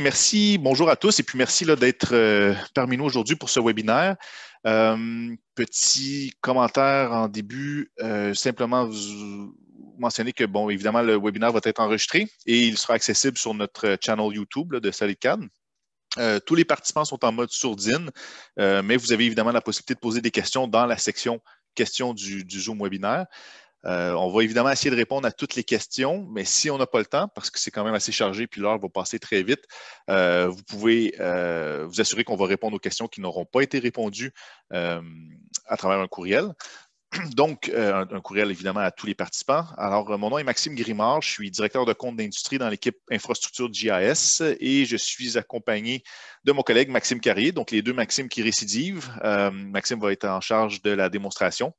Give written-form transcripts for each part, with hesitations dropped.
merci, bonjour à tous et puis merci d'être parmi nous aujourd'hui pour ce webinaire. Petit commentaire en début, simplement vous mentionner que, bon, évidemment, le webinaire va être enregistré et il sera accessible sur notre channel YouTube de SolidCAD. Tous les participants sont en mode sourdine, mais vous avez évidemment la possibilité de poser des questions dans la section questions du Zoom webinaire. On va évidemment essayer de répondre à toutes les questions, mais si on n'a pas le temps, parce que c'est quand même assez chargé puis l'heure va passer très vite, vous pouvez vous assurer qu'on va répondre aux questions qui n'auront pas été répondues à travers un courriel. Donc, un courriel évidemment à tous les participants. Alors, mon nom est Maxime Grimard, je suis directeur de compte d'industrie dans l'équipe infrastructure GIS et je suis accompagné de mon collègue Maxime Carrier, donc les deux Maximes qui récidivent. Maxime va être en charge de la démonstration.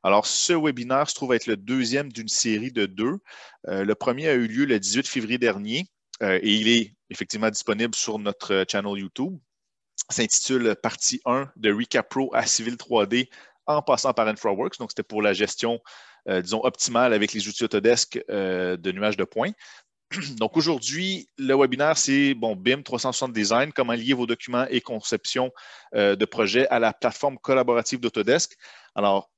Alors, ce webinaire se trouve être le deuxième d'une série de deux. Le premier a eu lieu le 18 février dernier et il est effectivement disponible sur notre channel YouTube. Ça s'intitule Partie 1 de Recap Pro à Civil 3D en passant par InfraWorks. Donc, c'était pour la gestion, disons, optimale avec les outils Autodesk de nuages de points. Donc, aujourd'hui, le webinaire, c'est BIM 360 Design, comment lier vos documents et conception de projets à la plateforme collaborative d'Autodesk. Alors,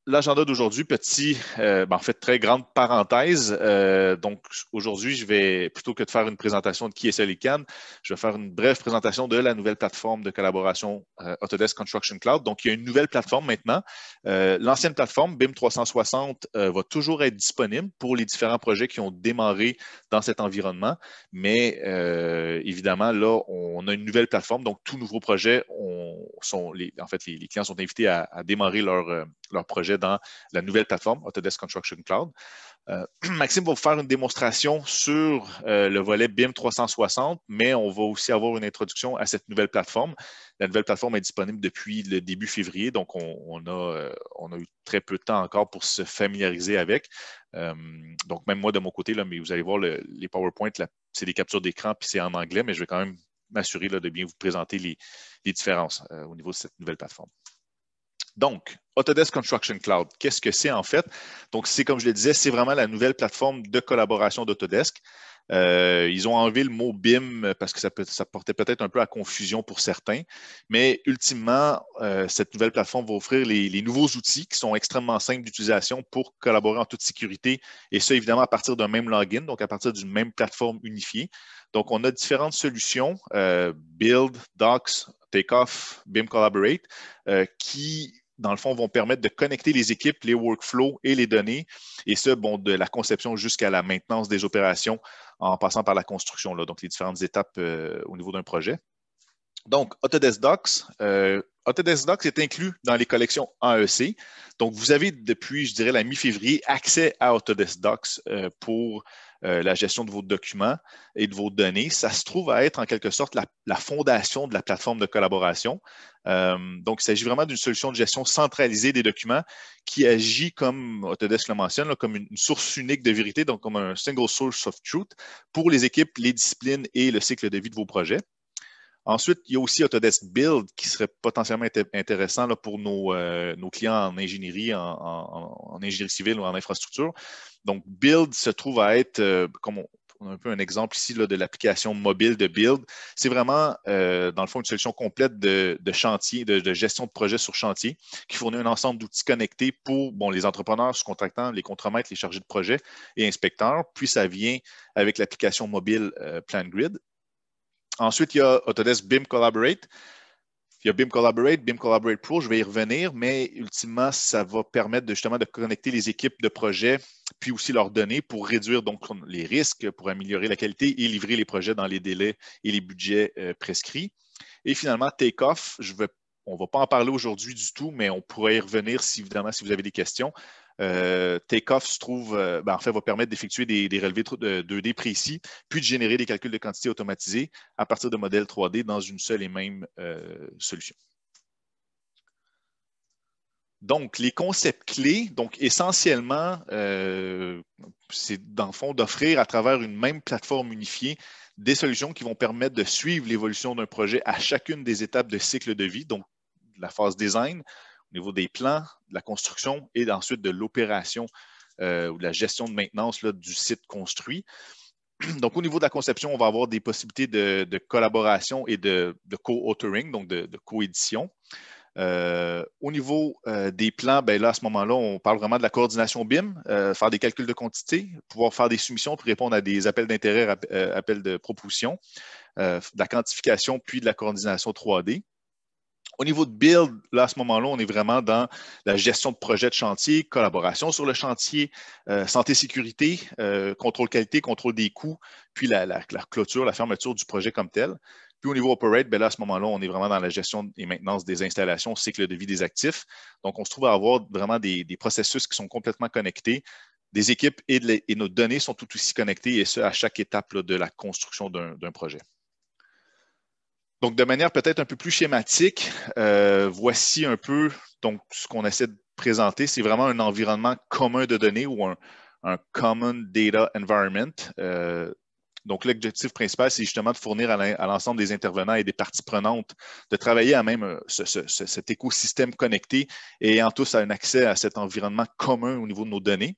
l'agenda d'aujourd'hui, en fait, très grande parenthèse. Donc, aujourd'hui, je vais, plutôt que de faire une présentation de qui est SolidCAD, je vais faire une brève présentation de la nouvelle plateforme de collaboration Autodesk Construction Cloud. Donc, il y a une nouvelle plateforme maintenant. L'ancienne plateforme, BIM 360, va toujours être disponible pour les différents projets qui ont démarré dans cet environnement. Mais évidemment, là, on a une nouvelle plateforme. Donc, tout nouveau projet, les clients sont invités à démarrer leur projet dans la nouvelle plateforme Autodesk Construction Cloud. Maxime va vous faire une démonstration sur le volet BIM 360, mais on va aussi avoir une introduction à cette nouvelle plateforme. La nouvelle plateforme est disponible depuis le début février, donc on a eu très peu de temps encore pour se familiariser avec. Donc, même moi, de mon côté, là, mais vous allez voir les PowerPoint, c'est des captures d'écran, puis c'est en anglais, mais je vais quand même m'assurer de bien vous présenter les différences au niveau de cette nouvelle plateforme. Donc, Autodesk Construction Cloud, qu'est-ce que c'est en fait? Donc, c'est comme je le disais, c'est vraiment la nouvelle plateforme de collaboration d'Autodesk. Ils ont enlevé le mot BIM parce que ça portait peut-être un peu à confusion pour certains, mais ultimement, cette nouvelle plateforme va offrir les nouveaux outils qui sont extrêmement simples d'utilisation pour collaborer en toute sécurité, et ça, évidemment, à partir d'un même login, donc à partir d'une même plateforme unifiée. Donc, on a différentes solutions, Build, Docs, Takeoff, BIM Collaborate, qui dans le fond, vont permettre de connecter les équipes, les workflows et les données, et ce, de la conception jusqu'à la maintenance des opérations en passant par la construction, donc les différentes étapes au niveau d'un projet. Donc, Autodesk Docs. Autodesk Docs est inclus dans les collections AEC. Donc, vous avez depuis, je dirais, la mi-février, accès à Autodesk Docs pour la gestion de vos documents et de vos données. Ça se trouve à être en quelque sorte la fondation de la plateforme de collaboration. Donc, il s'agit vraiment d'une solution de gestion centralisée des documents qui agit comme Autodesk le mentionne, là, comme une source unique de vérité, donc comme un single source of truth pour les équipes, les disciplines et le cycle de vie de vos projets. Ensuite, il y a aussi Autodesk Build qui serait potentiellement intéressant là, pour nos clients en ingénierie, en ingénierie civile ou en infrastructure. Donc, Build se trouve à être, comme on a un peu un exemple ici là, de l'application mobile de Build. C'est vraiment, dans le fond, une solution complète de chantier, de gestion de projet sur chantier, qui fournit un ensemble d'outils connectés pour les entrepreneurs, sous-contractants, les contremaîtres, les chargés de projet et inspecteurs. Puis, ça vient avec l'application mobile PlanGrid. Ensuite, il y a Autodesk BIM Collaborate. Il y a BIM Collaborate, BIM Collaborate Pro, je vais y revenir, mais ultimement, ça va permettre justement de connecter les équipes de projet, puis aussi leurs données pour réduire donc les risques, pour améliorer la qualité et livrer les projets dans les délais et les budgets prescrits. Et finalement, Takeoff, on ne va pas en parler aujourd'hui du tout, mais on pourrait y revenir évidemment si vous avez des questions. Takeoff se trouve, en fait, va permettre d'effectuer des relevés de 2D précis, puis de générer des calculs de quantité automatisés à partir de modèles 3D dans une seule et même solution. Donc, les concepts clés, donc essentiellement, c'est dans le fond d'offrir à travers une même plateforme unifiée des solutions qui vont permettre de suivre l'évolution d'un projet à chacune des étapes de cycle de vie, donc la phase design, au niveau des plans, de la construction et ensuite de l'opération ou de la gestion de maintenance là, du site construit. Donc, au niveau de la conception, on va avoir des possibilités de collaboration et de co-authoring, donc de coédition. Au niveau des plans, ben là, à ce moment-là, on parle vraiment de la coordination BIM, faire des calculs de quantité, pouvoir faire des soumissions pour répondre à des appels d'intérêt, appels de proposition, de la quantification, puis de la coordination 3D. Au niveau de build, là, à ce moment-là, on est vraiment dans la gestion de projets de chantier, collaboration sur le chantier, santé-sécurité, contrôle qualité, contrôle des coûts, puis la clôture, la fermeture du projet comme tel. Puis au niveau operate, ben là, à ce moment-là, on est vraiment dans la gestion et maintenance des installations, cycle de vie des actifs. Donc, on se trouve à avoir vraiment des processus qui sont complètement connectés. Des équipes et nos données sont tout aussi connectées, et ce, à chaque étape là, de la construction d'un projet. Donc, de manière peut-être un peu plus schématique, voici un peu donc, ce qu'on essaie de présenter. C'est vraiment un environnement commun de données ou un Common Data Environment. Donc, l'objectif principal, c'est justement de fournir à l'ensemble des intervenants et des parties prenantes de travailler à même cet écosystème connecté et ayant tous un accès à cet environnement commun au niveau de nos données.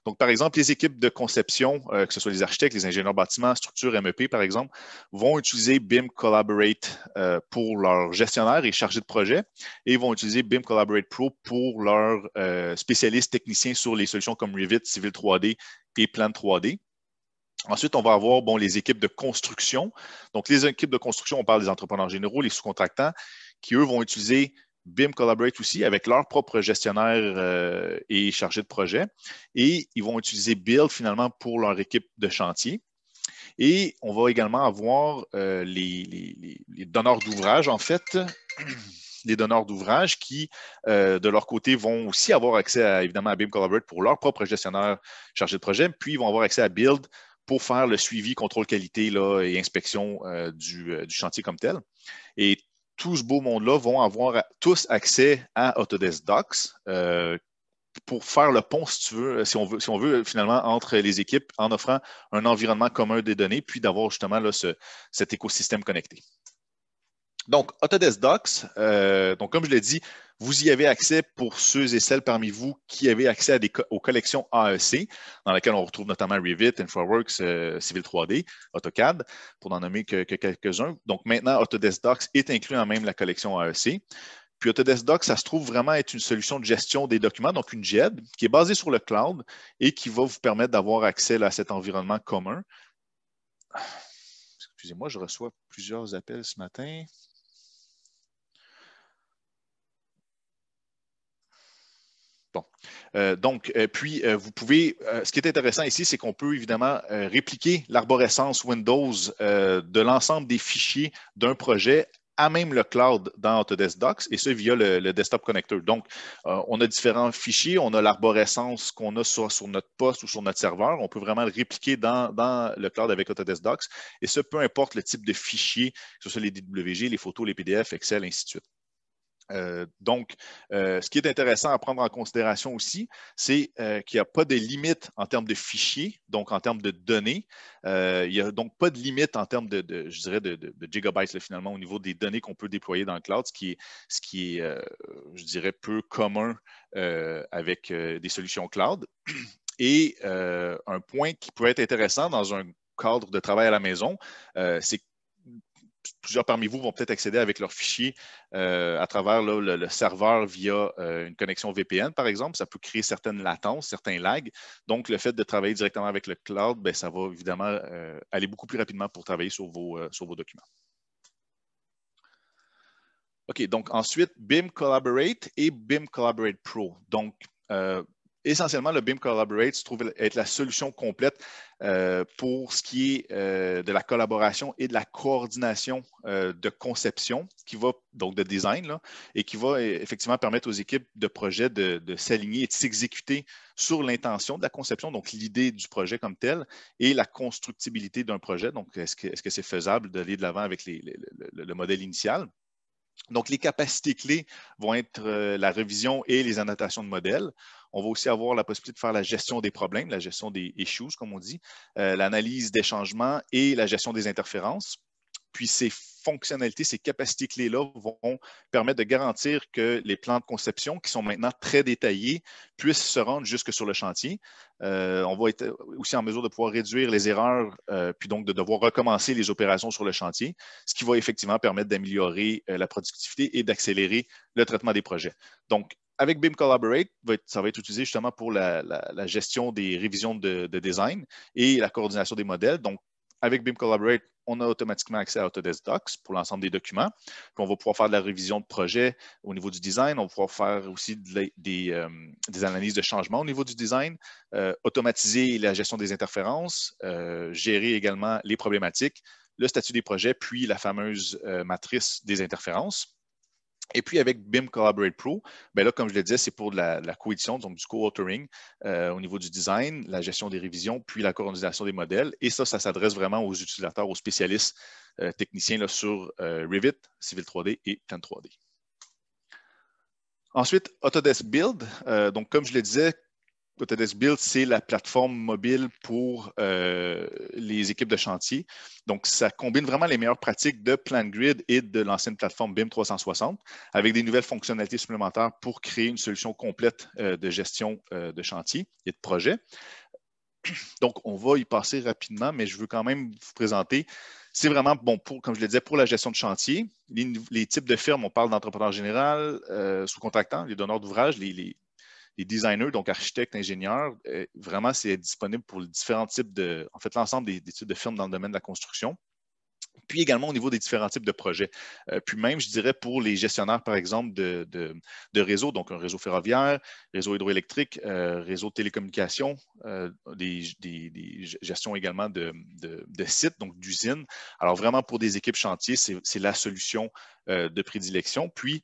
Donc, par exemple, les équipes de conception, que ce soit les architectes, les ingénieurs bâtiments, structures, MEP, par exemple, vont utiliser BIM Collaborate pour leurs gestionnaires et chargés de projet et vont utiliser BIM Collaborate Pro pour leurs spécialistes techniciens sur les solutions comme Revit, Civil 3D et Plan 3D. Ensuite, on va avoir les équipes de construction. Donc, les équipes de construction, on parle des entrepreneurs généraux, les sous-contractants, qui, eux, vont utiliser BIM Collaborate aussi avec leur propre gestionnaire et chargé de projet. Et ils vont utiliser Build finalement pour leur équipe de chantier. Et on va également avoir les donneurs d'ouvrage, en fait, les donneurs d'ouvrage qui, de leur côté, vont aussi avoir accès évidemment à BIM Collaborate pour leur propre gestionnaire chargé de projet, puis ils vont avoir accès à Build pour faire le suivi, contrôle qualité là, et inspection du chantier comme tel. Et tout ce beau monde-là vont avoir tous accès à Autodesk Docs pour faire le pont, si tu veux, si on veut finalement entre les équipes en offrant un environnement commun des données, puis d'avoir justement là, cet écosystème connecté. Donc, Autodesk Docs, donc comme je l'ai dit, vous y avez accès pour ceux et celles parmi vous qui avaient accès aux collections AEC, dans lesquelles on retrouve notamment Revit, InfraWorks, Civil 3D, AutoCAD, pour n'en nommer que quelques-uns. Donc maintenant, Autodesk Docs est inclus en même la collection AEC. Puis Autodesk Docs, ça se trouve vraiment être une solution de gestion des documents, donc une GED, qui est basée sur le cloud et qui va vous permettre d'avoir accès là, à cet environnement commun. Excusez-moi, je reçois plusieurs appels ce matin. Bon. Puis, vous pouvez, ce qui est intéressant ici, c'est qu'on peut évidemment répliquer l'arborescence Windows de l'ensemble des fichiers d'un projet à même le cloud dans Autodesk Docs, et ce via le Desktop Connector. Donc, on a différents fichiers, on a l'arborescence qu'on a soit sur notre poste ou sur notre serveur. On peut vraiment le répliquer dans le cloud avec Autodesk Docs, et ce, peu importe le type de fichier, que ce soit les DWG, les photos, les PDF, Excel, ainsi de suite. Donc, ce qui est intéressant à prendre en considération aussi, c'est qu'il n'y a pas de limite en termes de fichiers, donc en termes de données. Il n'y a donc pas de limite en termes je dirais, de gigabytes, là, finalement, au niveau des données qu'on peut déployer dans le cloud, ce qui est je dirais, peu commun avec des solutions cloud. Et un point qui peut être intéressant dans un cadre de travail à la maison, c'est que plusieurs parmi vous vont peut-être accéder avec leurs fichiers à travers là, le serveur via une connexion VPN, par exemple. Ça peut créer certaines latences, certains lags. Donc, le fait de travailler directement avec le cloud, bien, ça va évidemment aller beaucoup plus rapidement pour travailler sur vos documents. OK, donc ensuite, BIM Collaborate et BIM Collaborate Pro. Donc, essentiellement, le BIM Collaborate se trouve être la solution complète pour ce qui est de la collaboration et de la coordination de conception, donc de design, là, et qui va effectivement permettre aux équipes de projet de s'aligner et de s'exécuter sur l'intention de la conception, donc l'idée du projet comme tel, et la constructibilité d'un projet. Donc, est-ce que c'est faisable d'aller de l'avant avec le modèle initial? Donc, les capacités clés vont être la révision et les annotations de modèles. On va aussi avoir la possibilité de faire la gestion des problèmes, la gestion des issues, comme on dit, l'analyse des changements et la gestion des interférences. Puis, c'est fonctionnalités, ces capacités clés-là vont permettre de garantir que les plans de conception, qui sont maintenant très détaillés, puissent se rendre jusque sur le chantier. On va être aussi en mesure de pouvoir réduire les erreurs, puis donc de devoir recommencer les opérations sur le chantier, ce qui va effectivement permettre d'améliorer la productivité et d'accélérer le traitement des projets. Donc, avec BIM Collaborate, ça va être utilisé justement pour la gestion des révisions de design et la coordination des modèles. Donc, avec BIM Collaborate, on a automatiquement accès à Autodesk Docs pour l'ensemble des documents. Puis on va pouvoir faire de la révision de projet au niveau du design. On va pouvoir faire aussi des analyses de changement au niveau du design, automatiser la gestion des interférences, gérer également les problématiques, le statut des projets, puis la fameuse matrice des interférences. Et puis, avec BIM Collaborate Pro, bien là, comme je le disais, c'est pour la coédition, donc du co-authoring au niveau du design, la gestion des révisions, puis la coordination des modèles. Et ça s'adresse vraiment aux utilisateurs, aux spécialistes techniciens là, sur Revit, Civil 3D et Plan 3D. Ensuite, Autodesk Build. Donc, comme je le disais, Autodesk Build, c'est la plateforme mobile pour les équipes de chantier. Donc, ça combine vraiment les meilleures pratiques de PlanGrid et de l'ancienne plateforme BIM 360 avec des nouvelles fonctionnalités supplémentaires pour créer une solution complète de gestion de chantier et de projet. Donc, on va y passer rapidement, mais je veux quand même vous présenter. C'est vraiment, bon, comme je le disais, pour la gestion de chantier. Les types de firmes, on parle d'entrepreneur général, sous-contractants, les donneurs d'ouvrage, les designers, donc architectes, ingénieurs, vraiment, c'est disponible pour les différents types de, en fait, l'ensemble des types de firmes dans le domaine de la construction. Puis également au niveau des différents types de projets. Puis même, je dirais, pour les gestionnaires, par exemple, de réseaux, donc un réseau ferroviaire, réseau hydroélectrique, réseau de télécommunications, des gestions également de sites, donc d'usines. Alors vraiment, pour des équipes chantier, c'est la solution de prédilection. Puis,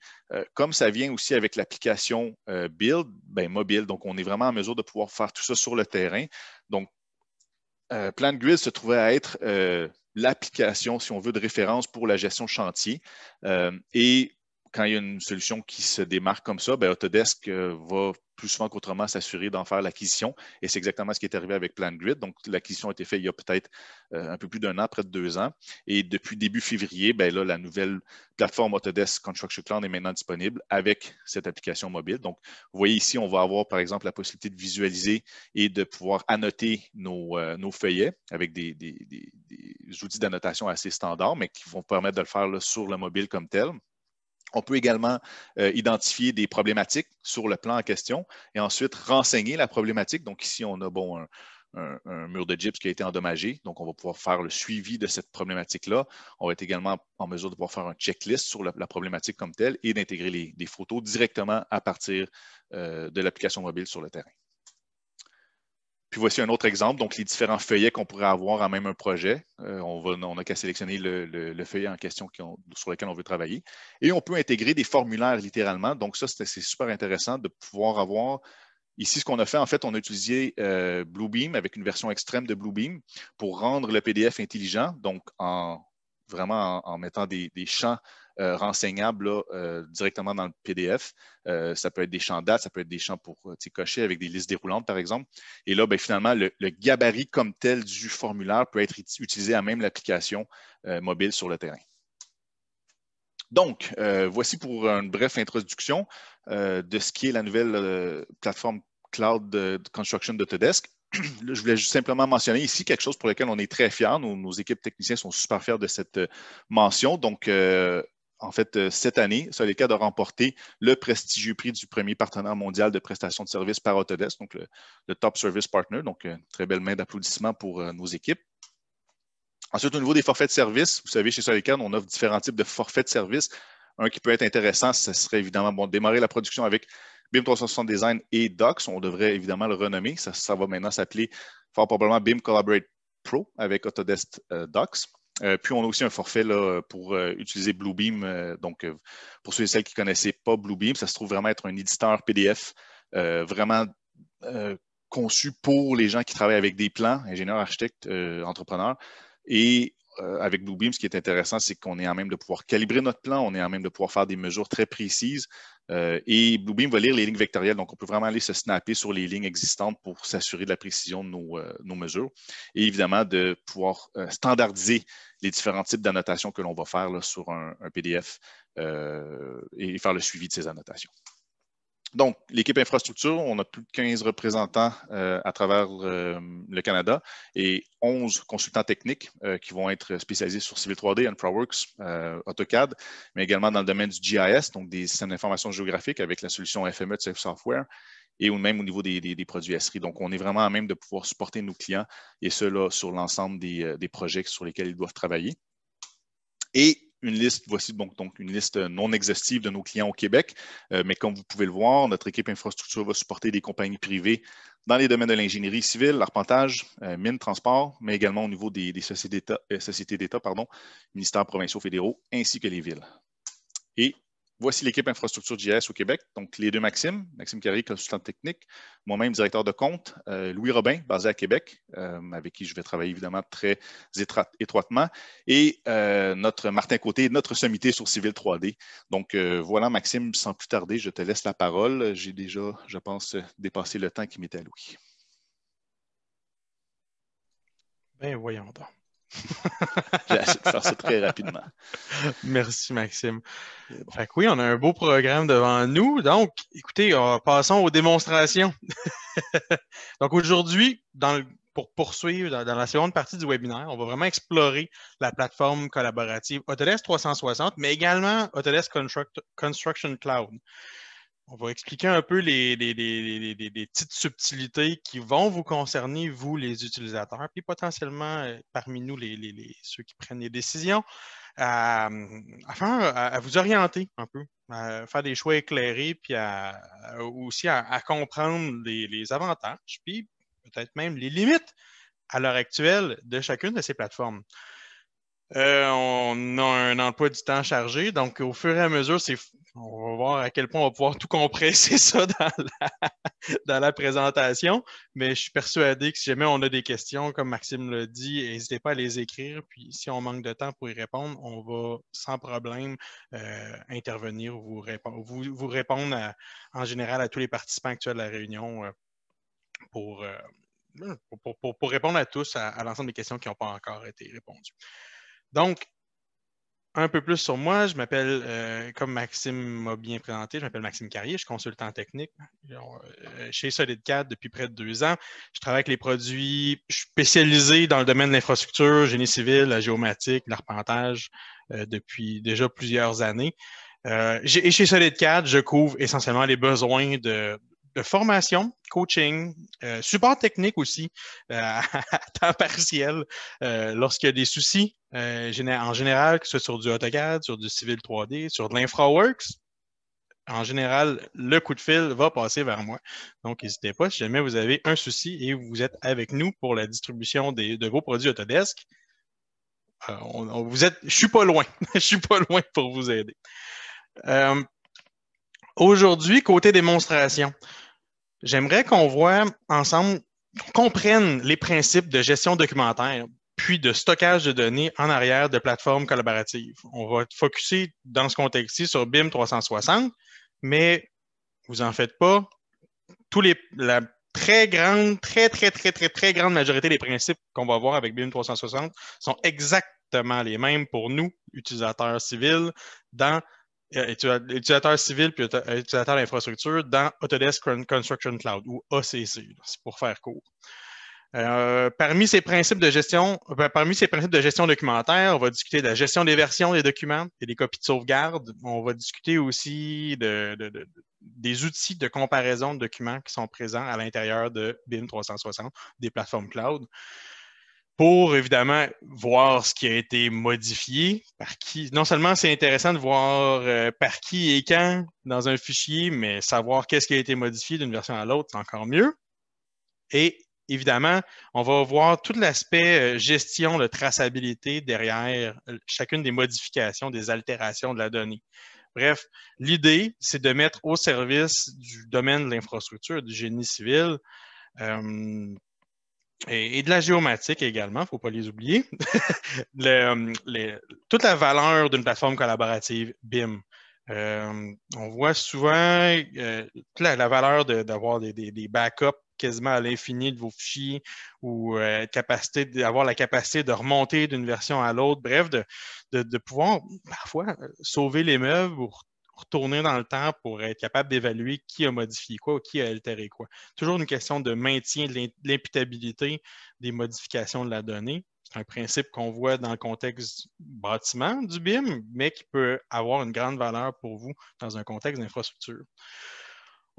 comme ça vient aussi avec l'application Build, bien, mobile, donc on est vraiment en mesure de pouvoir faire tout ça sur le terrain. Donc, PlanGrid se trouvait à être l'application, si on veut, de référence pour la gestion de chantier. Et quand il y a une solution qui se démarque comme ça, bien, Autodesk va plus souvent qu'autrement s'assurer d'en faire l'acquisition. Et c'est exactement ce qui est arrivé avec PlanGrid. Donc, l'acquisition a été faite il y a peut-être un peu plus d'un an, près de 2 ans. Et depuis début février, bien là, la nouvelle plateforme Autodesk Construction Cloud est maintenant disponible avec cette application mobile. Donc, vous voyez ici, on va avoir, par exemple, la possibilité de visualiser et de pouvoir annoter nos feuillets avec des outils d'annotation assez standards, mais qui vont permettre de le faire là, sur le mobile comme tel. On peut également identifier des problématiques sur le plan en question et ensuite renseigner la problématique. Donc ici, on a bon, un mur de gyps qui a été endommagé. Donc, on va pouvoir faire le suivi de cette problématique-là. On va être également en mesure de pouvoir faire un checklist sur la problématique comme telle et d'intégrer des photos directement à partir de l'application mobile sur le terrain. Puis voici un autre exemple, donc les différents feuillets qu'on pourrait avoir en même un projet. On n'a qu'à sélectionner le feuillet en question sur lequel on veut travailler. Et on peut intégrer des formulaires littéralement. Donc ça, c'est super intéressant de pouvoir avoir. Ici, ce qu'on a fait, en fait, on a utilisé Bluebeam avec une version extrême de Bluebeam pour rendre le PDF intelligent, donc vraiment en mettant des champs renseignables là, directement dans le PDF. Ça peut être des champs dates, ça peut être des champs pour cocher avec des listes déroulantes, par exemple. Et là, bien, finalement, le gabarit comme tel du formulaire peut être utilisé à même l'application mobile sur le terrain. Donc, voici pour une brève introduction de ce qui est la nouvelle plateforme cloud de construction d'Autodesk. Je voulais juste simplement mentionner ici quelque chose pour lequel on est très fiers. Nos équipes techniciens sont super fiers de cette mention. Donc, en fait, cette année, Soleilcade a remporté le prestigieux prix du premier partenaire mondial de prestations de services par Autodesk, donc le Top Service Partner. Donc, une très belle main d'applaudissements pour nos équipes. Ensuite, au niveau des forfaits de service, vous savez, chez Soleilcade, on offre différents types de forfaits de service. Un qui peut être intéressant, ce serait évidemment bon, démarrer la production avec BIM 360 Design et Docs. On devrait évidemment le renommer. Ça va maintenant s'appeler fort probablement BIM Collaborate Pro avec Autodesk Docs. Puis, on a aussi un forfait là, pour utiliser Bluebeam. Donc, pour ceux et celles qui ne connaissaient pas Bluebeam, ça se trouve vraiment être un éditeur PDF vraiment conçu pour les gens qui travaillent avec des plans, ingénieurs, architectes, entrepreneurs. Et avec Bluebeam, ce qui est intéressant, c'est qu'on est en même de pouvoir calibrer notre plan, on est en même de pouvoir faire des mesures très précises. Et Bluebeam va lire les lignes vectorielles, donc on peut vraiment aller se snapper sur les lignes existantes pour s'assurer de la précision de nos mesures. Et évidemment, de pouvoir standardiser les différents types d'annotations que l'on va faire là, sur un PDF et faire le suivi de ces annotations. Donc, l'équipe infrastructure, on a plus de 15 représentants à travers le Canada et 11 consultants techniques qui vont être spécialisés sur Civil 3D, InfraWorks, AutoCAD, mais également dans le domaine du GIS, donc des systèmes d'information géographique avec la solution FME de Safe Software et même au niveau des produits SRI. Donc, on est vraiment à même de pouvoir supporter nos clients et cela sur l'ensemble des projets sur lesquels ils doivent travailler. Et une liste, voici donc une liste non exhaustive de nos clients au Québec, mais comme vous pouvez le voir, notre équipe infrastructure va supporter des compagnies privées dans les domaines de l'ingénierie civile, l'arpentage, mines, transport, mais également au niveau des sociétés d'État, ministères provinciaux fédéraux, ainsi que les villes. Et voici l'équipe infrastructure JS au Québec. Donc, les deux Maxime Carrier, consultant technique, moi-même, directeur de compte, Louis Robin, basé à Québec, avec qui je vais travailler évidemment très étroitement, et notre Martin Côté, notre sommité sur Civil 3D. Donc, voilà, Maxime, sans plus tarder, je te laisse la parole. J'ai déjà, je pense, dépassé le temps qui m'était alloué. Ben, voyons donc. J'ai essayé de faire ça très rapidement. Merci, Maxime. Bon. Fait que oui, on a un beau programme devant nous. Donc, écoutez, passons aux démonstrations. Donc, aujourd'hui, pour poursuivre dans la seconde partie du webinaire, on va vraiment explorer la plateforme collaborative Autodesk 360, mais également Autodesk Construction Cloud. On va expliquer un peu les petites subtilités qui vont vous concerner, vous, les utilisateurs, puis potentiellement parmi nous, ceux qui prennent les décisions, à vous orienter un peu, à faire des choix éclairés, puis aussi à comprendre les avantages, puis peut-être même les limites à l'heure actuelle de chacune de ces plateformes. On a un emploi du temps chargé, donc au fur et à mesure, on va voir à quel point on va pouvoir tout compresser ça dans la présentation, mais je suis persuadé que si jamais on a des questions, comme Maxime l'a dit, n'hésitez pas à les écrire, puis si on manque de temps pour y répondre, on va sans problème intervenir ou vous répondre en général à tous les participants actuels de la réunion pour répondre à tous à l'ensemble des questions qui n'ont pas encore été répondues. Donc, un peu plus sur moi, je m'appelle, comme Maxime m'a bien présenté, je m'appelle Maxime Carrier, je suis consultant technique chez SolidCAD depuis près de 2 ans. Je travaille avec les produits, je suis spécialisé dans le domaine de l'infrastructure, génie civil, la géomatique, l'arpentage depuis déjà plusieurs années. Et chez SolidCAD, je couvre essentiellement les besoins de formation, coaching, support technique aussi, à temps partiel, lorsqu'il y a des soucis, en général, que ce soit sur du AutoCAD, sur du Civil 3D, sur de l'InfraWorks. En général, le coup de fil va passer vers moi. Donc, n'hésitez pas, si jamais vous avez un souci et vous êtes avec nous pour la distribution de vos produits Autodesk, je suis pas loin. Je suis pas loin pour vous aider. Aujourd'hui, côté démonstration, j'aimerais qu'on voit ensemble, qu'on comprenne les principes de gestion documentaire, puis de stockage de données en arrière de plateformes collaboratives. On va focuser dans ce contexte-ci sur BIM 360, mais vous en faites pas. La très grande majorité des principes qu'on va voir avec BIM 360 sont exactement les mêmes pour nous, utilisateurs civils, dans utilisateurs civils puis utilisateurs d'infrastructure dans Autodesk Construction Cloud ou ACC, c'est pour faire court. Parmi ces principes de gestion documentaire, on va discuter de la gestion des versions des documents et des copies de sauvegarde. On va discuter aussi des outils de comparaison de documents qui sont présents à l'intérieur de BIM 360, des plateformes cloud, pour évidemment voir ce qui a été modifié, par qui. Non seulement c'est intéressant de voir par qui et quand dans un fichier, mais savoir qu'est-ce qui a été modifié d'une version à l'autre, c'est encore mieux. Et évidemment, on va voir tout l'aspect gestion de traçabilité derrière chacune des modifications, des altérations de la donnée. Bref, l'idée, c'est de mettre au service du domaine de l'infrastructure, du génie civil, et de la géomatique également, il ne faut pas les oublier. Toute la valeur d'une plateforme collaborative BIM. On voit souvent toute la valeur d'avoir des backups quasiment à l'infini de vos fichiers ou d'avoir la capacité de remonter d'une version à l'autre. Bref, de pouvoir parfois sauver les meubles ou retourner dans le temps pour être capable d'évaluer qui a modifié quoi ou qui a altéré quoi. Toujours une question de maintien de l'imputabilité des modifications de la donnée. C'est un principe qu'on voit dans le contexte bâtiment du BIM, mais qui peut avoir une grande valeur pour vous dans un contexte d'infrastructure.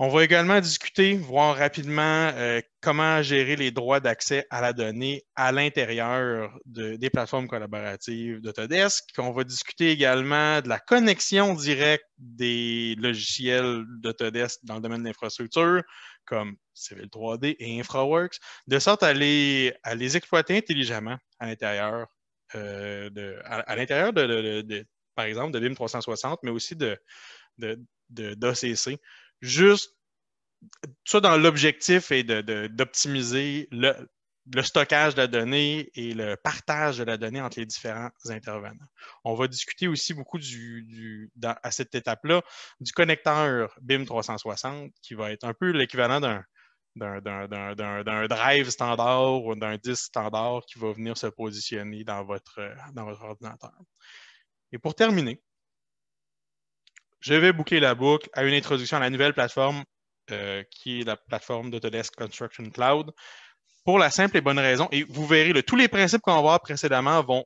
On va également discuter, voir rapidement comment gérer les droits d'accès à la donnée à l'intérieur des plateformes collaboratives d'Autodesk. On va discuter également de la connexion directe des logiciels d'Autodesk dans le domaine de l'infrastructure, comme Civil 3D et InfraWorks, de sorte à les exploiter intelligemment à l'intérieur par exemple, de BIM 360, mais aussi d'ACC. Juste ça dans l'objectif est d'optimiser le stockage de la donnée et le partage de la donnée entre les différents intervenants. On va discuter aussi beaucoup à cette étape-là du connecteur BIM 360 qui va être un peu l'équivalent d'un drive standard ou d'un disque standard qui va venir se positionner dans votre ordinateur. Et pour terminer, je vais boucler la boucle à une introduction à la nouvelle plateforme qui est la plateforme d'Autodesk Construction Cloud pour la simple et bonne raison, et vous verrez, tous les principes qu'on va voir précédemment vont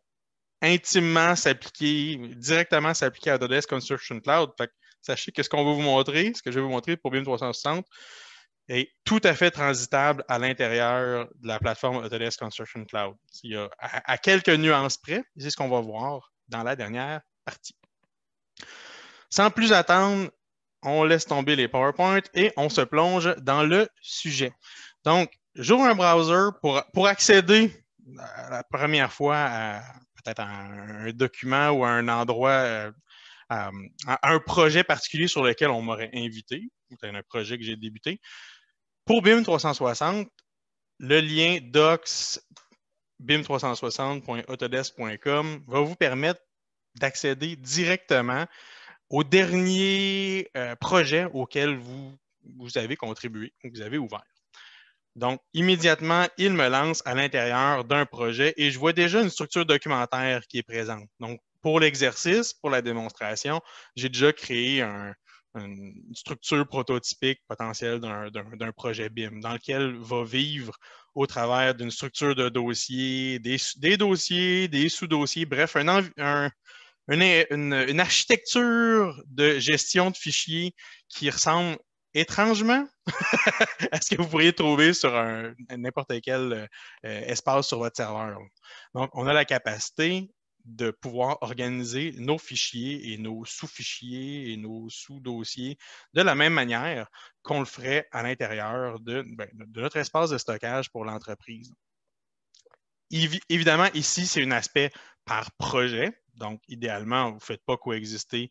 intimement s'appliquer, directement s'appliquer à Autodesk Construction Cloud. Fait que sachez que ce qu'on va vous montrer, ce que je vais vous montrer pour BIM 360, est tout à fait transitable à l'intérieur de la plateforme Autodesk Construction Cloud. Il y a à quelques nuances près, c'est ce qu'on va voir dans la dernière partie. Sans plus attendre, on laisse tomber les PowerPoint et on se plonge dans le sujet. Donc, j'ouvre un browser pour accéder la première fois à peut-être un document ou à un endroit, à un projet particulier sur lequel on m'aurait invité, peut-être un projet que j'ai débuté. Pour BIM 360, le lien docs bim360.autodesk.com va vous permettre d'accéder directement au dernier projet auquel vous avez contribué, ou que vous avez ouvert. Donc, immédiatement, il me lance à l'intérieur d'un projet et je vois déjà une structure documentaire qui est présente. Donc, pour l'exercice, pour la démonstration, j'ai déjà créé une structure prototypique potentielle d'un projet BIM dans lequel va vivre au travers d'une structure de dossiers, des dossiers, des sous-dossiers, bref, une architecture de gestion de fichiers qui ressemble étrangement à ce que vous pourriez trouver sur n'importe quel espace sur votre serveur. Donc, on a la capacité de pouvoir organiser nos fichiers et nos sous-fichiers et nos sous-dossiers de la même manière qu'on le ferait à l'intérieur de notre espace de stockage pour l'entreprise. Évidemment, ici, c'est un aspect par projet. Donc, idéalement, vous ne faites pas coexister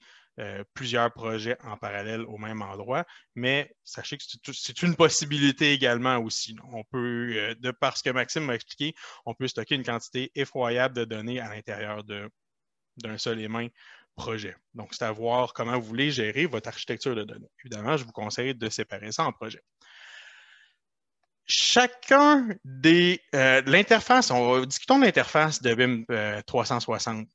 plusieurs projets en parallèle au même endroit, mais sachez que c'est une possibilité également aussi. On peut, de par ce que Maxime m'a expliqué, on peut stocker une quantité effroyable de données à l'intérieur d'un seul et même projet. Donc, c'est à voir comment vous voulez gérer votre architecture de données. Évidemment, je vous conseille de séparer ça en projets. Chacun l'interface, discutons de l'interface de BIM 360.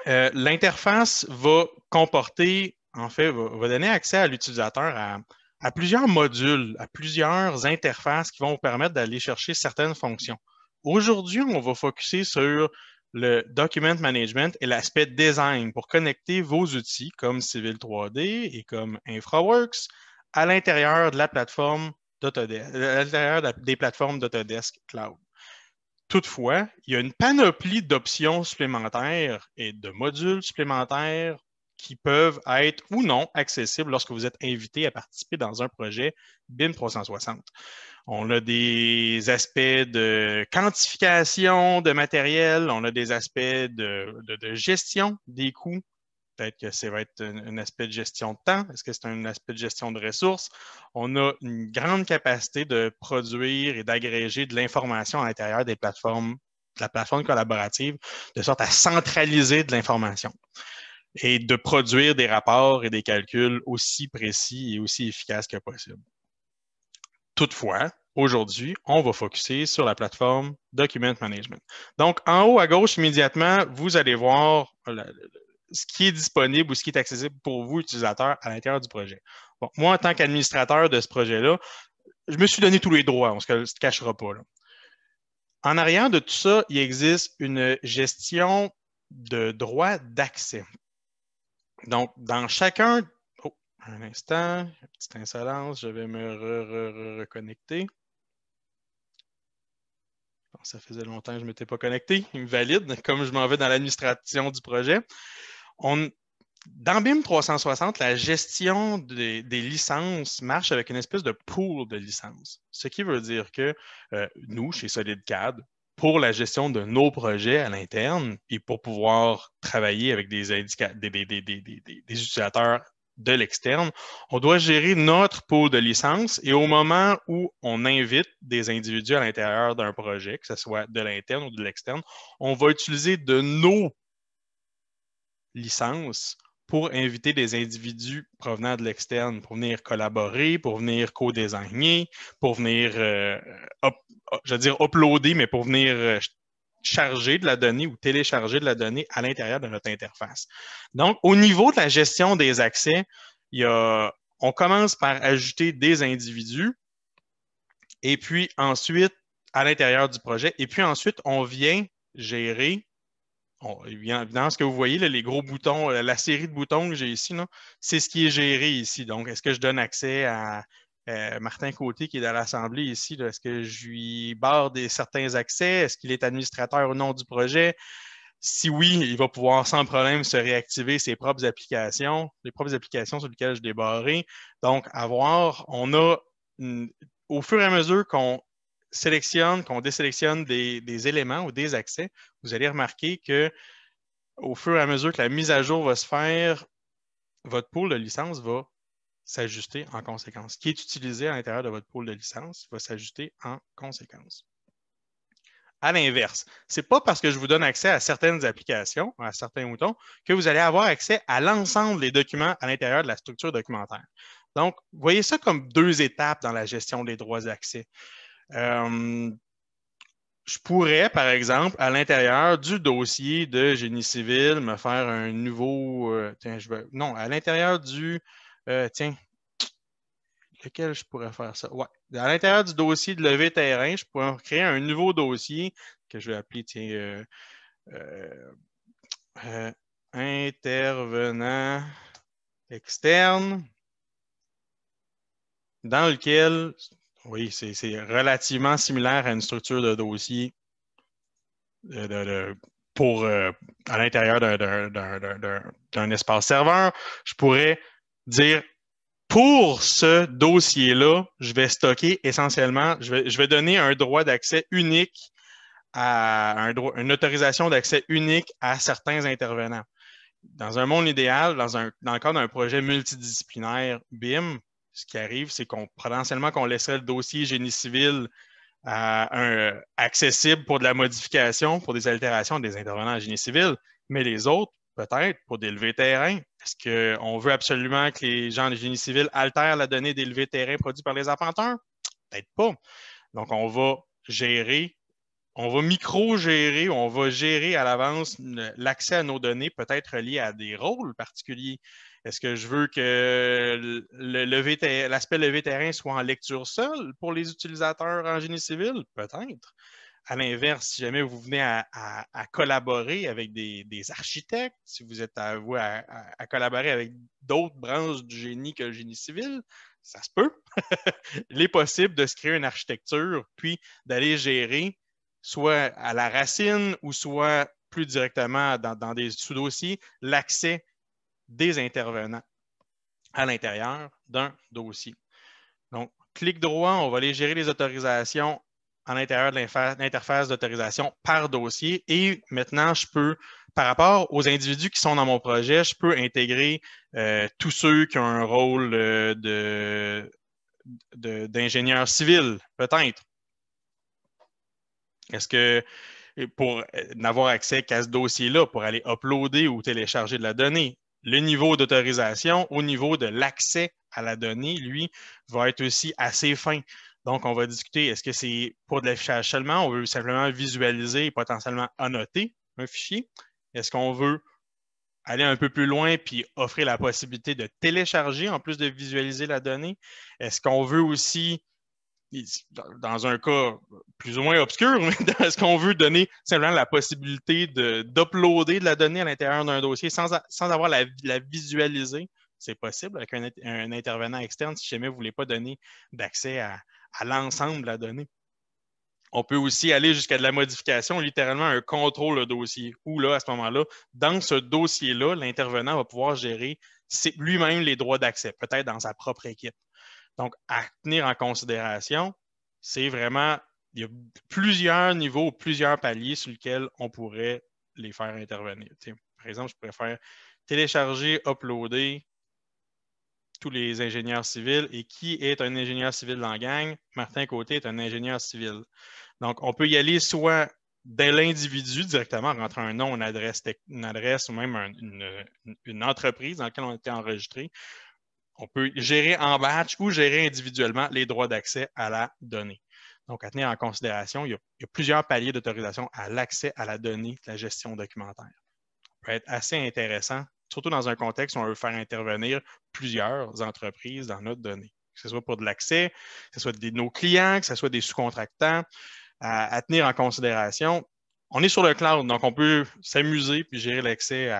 L'interface va comporter, en fait, va donner accès à l'utilisateur à plusieurs modules, à plusieurs interfaces qui vont vous permettre d'aller chercher certaines fonctions. Aujourd'hui, on va focuser sur le document management et l'aspect design pour connecter vos outils comme Civil 3D et comme InfraWorks à l'intérieur de la plateforme d'Autodesk, à l'intérieur des plateformes d'Autodesk Cloud. Toutefois, il y a une panoplie d'options supplémentaires et de modules supplémentaires qui peuvent être ou non accessibles lorsque vous êtes invité à participer dans un projet BIM 360. On a des aspects de quantification de matériel, on a des aspects de gestion des coûts Peut-être que ça va être un aspect de gestion de temps. Est-ce que c'est un aspect de gestion de ressources? On a une grande capacité de produire et d'agréger de l'information à l'intérieur des plateformes, de la plateforme collaborative, de sorte à centraliser de l'information et de produire des rapports et des calculs aussi précis et aussi efficaces que possible. Toutefois, aujourd'hui, on va focuser sur la plateforme Document Management. Donc, en haut à gauche, immédiatement, vous allez voir ce qui est disponible ou ce qui est accessible pour vous, utilisateurs, à l'intérieur du projet. Bon, moi, en tant qu'administrateur de ce projet-là, je me suis donné tous les droits, on ne se cachera pas. Là. En arrière de tout ça, il existe une gestion de droits d'accès. Donc, dans chacun... Oh, un instant, petite insolence, je vais me reconnecter. Ça faisait longtemps que je ne m'étais pas connecté. Il me valide, comme je m'en vais dans l'administration du projet. Dans BIM 360, la gestion des licences marche avec une espèce de pool de licences. Ce qui veut dire que nous, chez SolidCAD, pour la gestion de nos projets à l'interne et pour pouvoir travailler avec des utilisateurs de l'externe, on doit gérer notre pool de licences et au moment où on invite des individus à l'intérieur d'un projet, que ce soit de l'interne ou de l'externe, on va utiliser de nos licences pour inviter des individus provenant de l'externe pour venir collaborer, pour venir co-designer, pour venir, je veux dire uploader, mais pour venir charger de la donnée ou télécharger de la donnée à l'intérieur de notre interface. Donc, au niveau de la gestion des accès, on commence par ajouter des individus et puis ensuite, à l'intérieur du projet, et puis ensuite, on vient gérer évidemment, ce que vous voyez, là, les gros boutons, la série de boutons que j'ai ici, c'est ce qui est géré ici. Donc, est-ce que je donne accès à Martin Côté qui est dans l'Assemblée ici? Est-ce que je lui barre certains accès? Est-ce qu'il est administrateur ou non du projet? Si oui, il va pouvoir sans problème se réactiver ses propres applications, les propres applications sur lesquelles je l'ai barré. Donc, au fur et à mesure qu'on sélectionne, qu'on désélectionne des éléments ou des accès, vous allez remarquer que au fur et à mesure que la mise à jour va se faire, votre pool de licence va s'ajuster en conséquence. Ce qui est utilisé à l'intérieur de votre pool de licence va s'ajuster en conséquence. À l'inverse, ce n'est pas parce que je vous donne accès à certaines applications, à certains boutons, que vous allez avoir accès à l'ensemble des documents à l'intérieur de la structure documentaire. Donc, voyez ça comme deux étapes dans la gestion des droits d'accès. Je pourrais, par exemple, à l'intérieur du dossier de génie civil, me faire un nouveau... non, à l'intérieur du... lequel je pourrais faire ça? Ouais. À l'intérieur du dossier de levée terrain, je pourrais créer un nouveau dossier que je vais appeler, intervenant externe, dans lequel, oui, c'est relativement similaire à une structure de dossier à l'intérieur d'un espace serveur. Je pourrais dire, pour ce dossier-là, je vais stocker essentiellement, je vais donner un droit d'accès unique une autorisation d'accès unique à certains intervenants. Dans un monde idéal, dans le cadre d'un projet multidisciplinaire BIM, ce qui arrive, c'est potentiellement qu'on laisserait le dossier génie civil accessible pour de la modification, pour des altérations des intervenants en génie civil, mais les autres, peut-être, pour des levées terrain. Est-ce qu'on veut absolument que les gens de génie civil altèrent la donnée des levées terrain produits par les arpenteurs? Peut-être pas. Donc, on va micro-gérer, on va gérer à l'avance l'accès à nos données peut-être lié à des rôles particuliers. Est-ce que je veux que l'aspect levé terrain soit en lecture seule pour les utilisateurs en génie civil? Peut-être. À l'inverse, si jamais vous venez à collaborer avec des architectes, si vous êtes à collaborer avec d'autres branches du génie que le génie civil, ça se peut. Il est possible de se créer une architecture, puis d'aller gérer soit à la racine ou soit plus directement dans des sous-dossiers, l'accès des intervenants à l'intérieur d'un dossier. Donc, clic droit, on va aller gérer les autorisations à l'intérieur de l'interface d'autorisation par dossier. Et maintenant, je peux, par rapport aux individus qui sont dans mon projet, je peux intégrer tous ceux qui ont un rôle d'ingénieur civil, peut-être. Est-ce que pour n'avoir accès qu'à ce dossier-là, pour aller uploader ou télécharger de la donnée, le niveau d'autorisation au niveau de l'accès à la donnée, lui, va être aussi assez fin. Donc, on va discuter, est-ce que c'est pour de l'affichage seulement, on veut simplement visualiser et potentiellement annoter un fichier? Est-ce qu'on veut aller un peu plus loin puis offrir la possibilité de télécharger en plus de visualiser la donnée? Est-ce qu'on veut aussi, dans un cas plus ou moins obscur, mais est-ce qu'on veut donner simplement la possibilité d'uploader de la donnée à l'intérieur d'un dossier sans avoir la visualiser? C'est possible avec un intervenant externe si jamais vous ne voulez pas donner d'accès à l'ensemble de la donnée. On peut aussi aller jusqu'à de la modification, littéralement un contrôle de dossier, où là, à ce moment-là, dans ce dossier-là, l'intervenant va pouvoir gérer lui-même les droits d'accès, peut-être dans sa propre équipe. Donc, à tenir en considération, c'est vraiment, il y a plusieurs niveaux, plusieurs paliers sur lesquels on pourrait les faire intervenir. Par exemple, je pourrais faire télécharger, uploader tous les ingénieurs civils. Et qui est un ingénieur civil dans la gang? Martin Côté est un ingénieur civil. Donc, on peut y aller soit de l'individu directement, rentrer un nom, une adresse ou même une entreprise dans laquelle on a été enregistré. On peut gérer en batch ou gérer individuellement les droits d'accès à la donnée. Donc, à tenir en considération, il y a plusieurs paliers d'autorisation à l'accès à la donnée de la gestion documentaire. Ça peut être assez intéressant, surtout dans un contexte où on veut faire intervenir plusieurs entreprises dans notre donnée, que ce soit pour de l'accès, que ce soit nos clients, que ce soit des sous-contractants, à tenir en considération. On est sur le cloud, donc on peut s'amuser puis gérer l'accès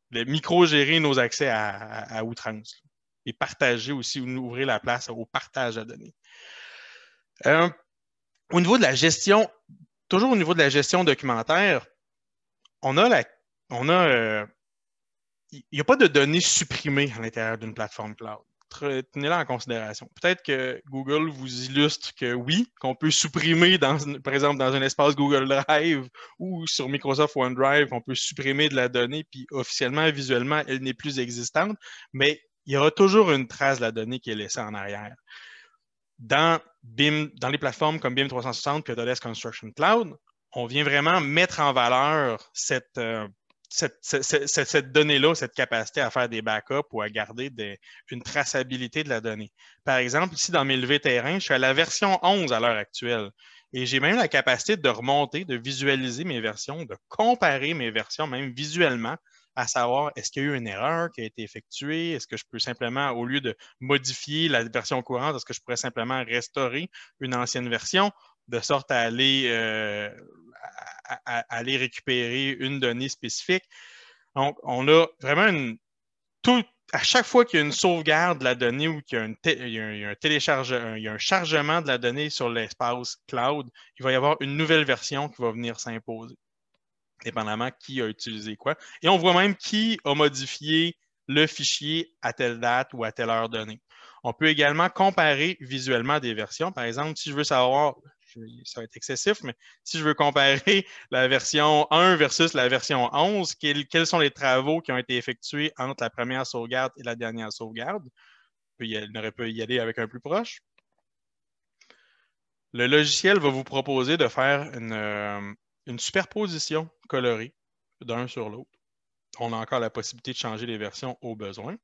micro-gérer nos accès à outrance. Et partager aussi, ou ouvrir la place au partage de données. Au niveau de la gestion, toujours au niveau de la gestion documentaire, il n'y a pas de données supprimées à l'intérieur d'une plateforme cloud. Tenez-la en considération. Peut-être que Google vous illustre que oui, qu'on peut supprimer, par exemple, dans un espace Google Drive ou sur Microsoft OneDrive, on peut supprimer de la donnée, puis officiellement, visuellement, elle n'est plus existante, mais il y aura toujours une trace de la donnée qui est laissée en arrière. Dans les plateformes comme BIM 360 et Autodesk Construction Cloud, on vient vraiment mettre en valeur cette donnée-là, cette capacité à faire des backups ou à garder une traçabilité de la donnée. Par exemple, ici, dans mes levées terrain, je suis à la version 11 à l'heure actuelle. Et j'ai même la capacité de remonter, de visualiser mes versions, de comparer mes versions, même visuellement, à savoir est-ce qu'il y a eu une erreur qui a été effectuée, est-ce que je peux simplement, au lieu de modifier la version courante, est-ce que je pourrais simplement restaurer une ancienne version de sorte à aller récupérer une donnée spécifique. Donc, on a vraiment à chaque fois qu'il y a une sauvegarde de la donnée ou qu'il y a un chargement de la donnée sur l'espace cloud, il va y avoir une nouvelle version qui va venir s'imposer, dépendamment qui a utilisé quoi. Et on voit même qui a modifié le fichier à telle date ou à telle heure donnée. On peut également comparer visuellement des versions. Par exemple, si je veux savoir, ça va être excessif, mais si je veux comparer la version 1 versus la version 11, quels sont les travaux qui ont été effectués entre la première sauvegarde et la dernière sauvegarde? On aurait pu y aller avec un plus proche. Le logiciel va vous proposer de faire une superposition colorée d'un sur l'autre. On a encore la possibilité de changer les versions au besoin.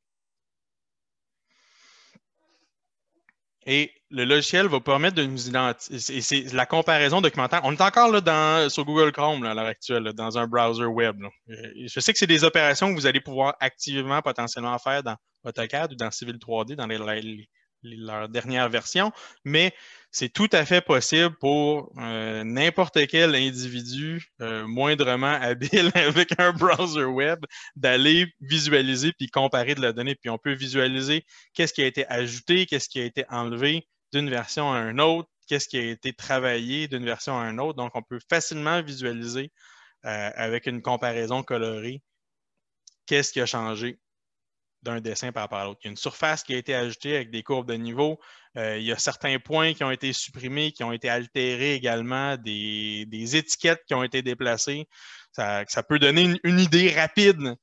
Et le logiciel va permettre de nous identifier. C'est la comparaison documentaire. On est encore là sur Google Chrome à l'heure actuelle, dans un browser web. Je sais que c'est des opérations que vous allez pouvoir activement potentiellement faire dans AutoCAD ou dans Civil 3D dans leur dernière version, mais c'est tout à fait possible pour n'importe quel individu moindrement habile avec un browser web d'aller visualiser puis comparer de la donnée. Puis on peut visualiser qu'est-ce qui a été ajouté, qu'est-ce qui a été enlevé d'une version à une autre, qu'est-ce qui a été travaillé d'une version à une autre. Donc, on peut facilement visualiser avec une comparaison colorée qu'est-ce qui a changé d'un dessin par rapport à l'autre. Il y a une surface qui a été ajoutée avec des courbes de niveau. Il y a certains points qui ont été supprimés, qui ont été altérés également, des étiquettes qui ont été déplacées. Ça peut donner une idée rapide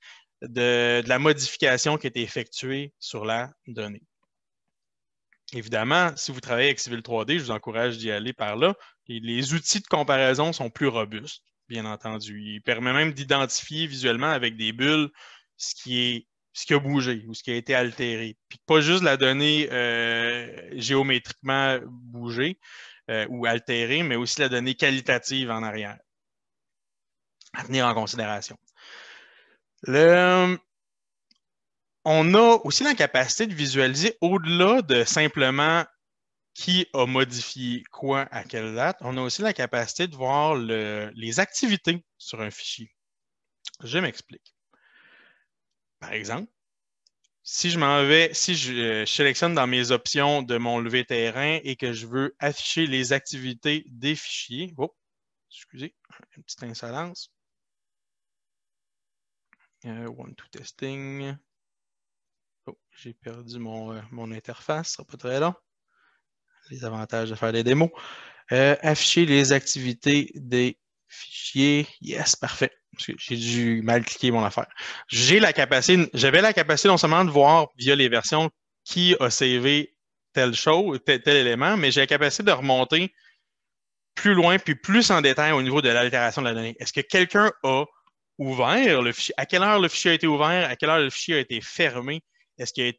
de la modification qui a été effectuée sur la donnée. Évidemment, si vous travaillez avec Civil 3D, je vous encourage d'y aller par là. Et les outils de comparaison sont plus robustes, bien entendu. Il permet même d'identifier visuellement avec des bulles ce qui a bougé ou ce qui a été altéré. Puis pas juste la donnée géométriquement bougée ou altérée, mais aussi la donnée qualitative en arrière à tenir en considération. On a aussi la capacité de visualiser au-delà de simplement qui a modifié quoi à quelle date. On a aussi la capacité de voir les activités sur un fichier. Je m'explique. Par exemple, si je sélectionne dans mes options de mon levé terrain et que je veux afficher les activités des fichiers, excusez, une petite insolence. One, two, testing. J'ai perdu mon interface, ça ne sera pas très long. Les avantages de faire des démos. Afficher les activités des fichiers. Yes, parfait. J'ai dû mal cliquer mon affaire. J'avais la capacité non seulement de voir via les versions qui a savé telle chose, tel élément, mais j'ai la capacité de remonter plus loin puis plus en détail au niveau de l'altération de la donnée. Est-ce que quelqu'un a ouvert le fichier? À quelle heure le fichier a été ouvert? À quelle heure le fichier a été fermé? Est-ce qu'il y a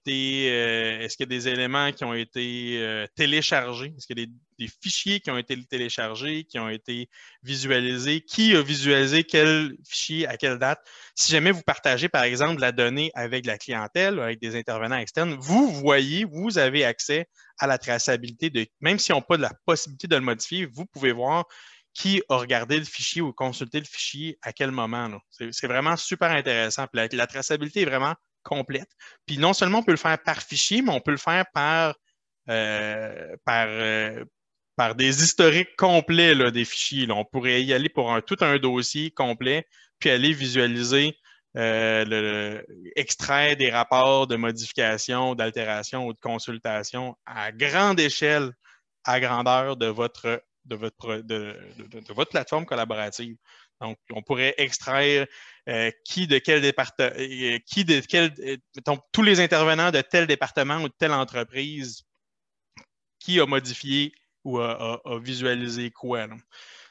des éléments qui ont été téléchargés? Est-ce qu'il y a des fichiers qui ont été téléchargés, qui ont été visualisés? Qui a visualisé quel fichier à quelle date? Si jamais vous partagez, par exemple, la donnée avec la clientèle, avec des intervenants externes, vous avez accès à la traçabilité même s'ils n'ont pas de la possibilité de le modifier, vous pouvez voir qui a regardé le fichier ou consulté le fichier à quel moment. C'est vraiment super intéressant. Puis la traçabilité est vraiment complète. Puis non seulement on peut le faire par fichier, mais on peut le faire par des historiques complets là, des fichiers. Là. On pourrait y aller pour tout un dossier complet, puis aller visualiser, extraire des rapports de modification, d'altération ou de consultation à grande échelle, à grandeur de votre plateforme collaborative. Donc, on pourrait extraire tous les intervenants de tel département ou de telle entreprise qui a modifié ou a visualisé quoi.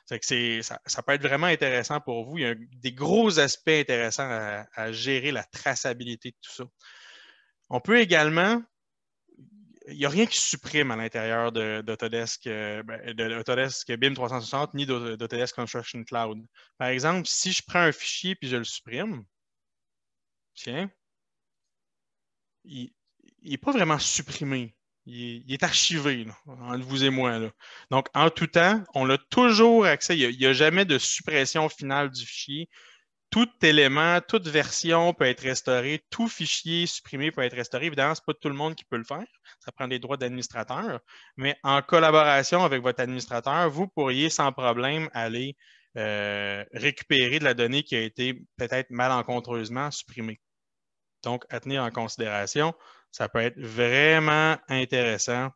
Ça peut être vraiment intéressant pour vous. Il y a des gros aspects intéressants à gérer la traçabilité de tout ça. On peut également il n'y a rien qui supprime à l'intérieur d'Autodesk BIM 360 ni d'Autodesk Construction Cloud. Par exemple, si je prends un fichier et je le supprime, tiens, il n'est pas vraiment supprimé. Il est archivé, là, entre vous et moi. Là. Donc, en tout temps, on a toujours accès. Il n'y a jamais de suppression finale du fichier. Tout élément, toute version peut être restaurée, tout fichier supprimé peut être restauré. Évidemment, ce n'est pas tout le monde qui peut le faire. Ça prend des droits d'administrateur. Mais en collaboration avec votre administrateur, vous pourriez sans problème aller récupérer de la donnée qui a été peut-être malencontreusement supprimée. Donc, à tenir en considération, ça peut être vraiment intéressant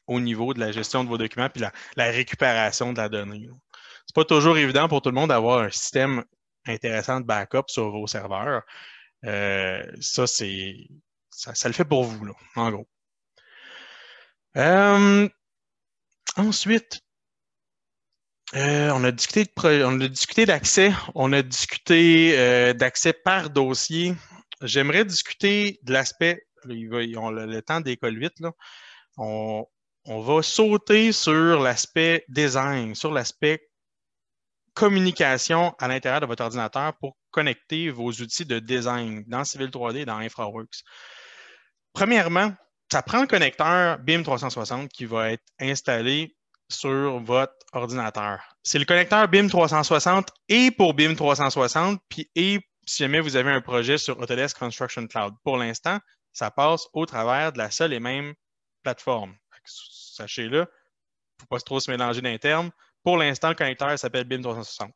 au niveau de la gestion de vos documents puis la récupération de la donnée. Ce n'est pas toujours évident pour tout le monde d'avoir un système intéressant de backup sur vos serveurs. Ça le fait pour vous, là, en gros. Ensuite, on a discuté d'accès, on a discuté d'accès par dossier. J'aimerais discuter de l'aspect, le temps décolle vite, là. On va sauter sur l'aspect design, sur l'aspect communication à l'intérieur de votre ordinateur pour connecter vos outils de design dans Civil 3D et dans InfraWorks. Premièrement, ça prend le connecteur BIM 360 qui va être installé sur votre ordinateur. C'est le connecteur BIM 360 et pour BIM 360, puis si jamais vous avez un projet sur Autodesk Construction Cloud. Pour l'instant, ça passe au travers de la seule et même plateforme. Sachez-le, il ne faut pas trop se mélanger d'interne. Pour l'instant, le connecteur s'appelle BIM 360.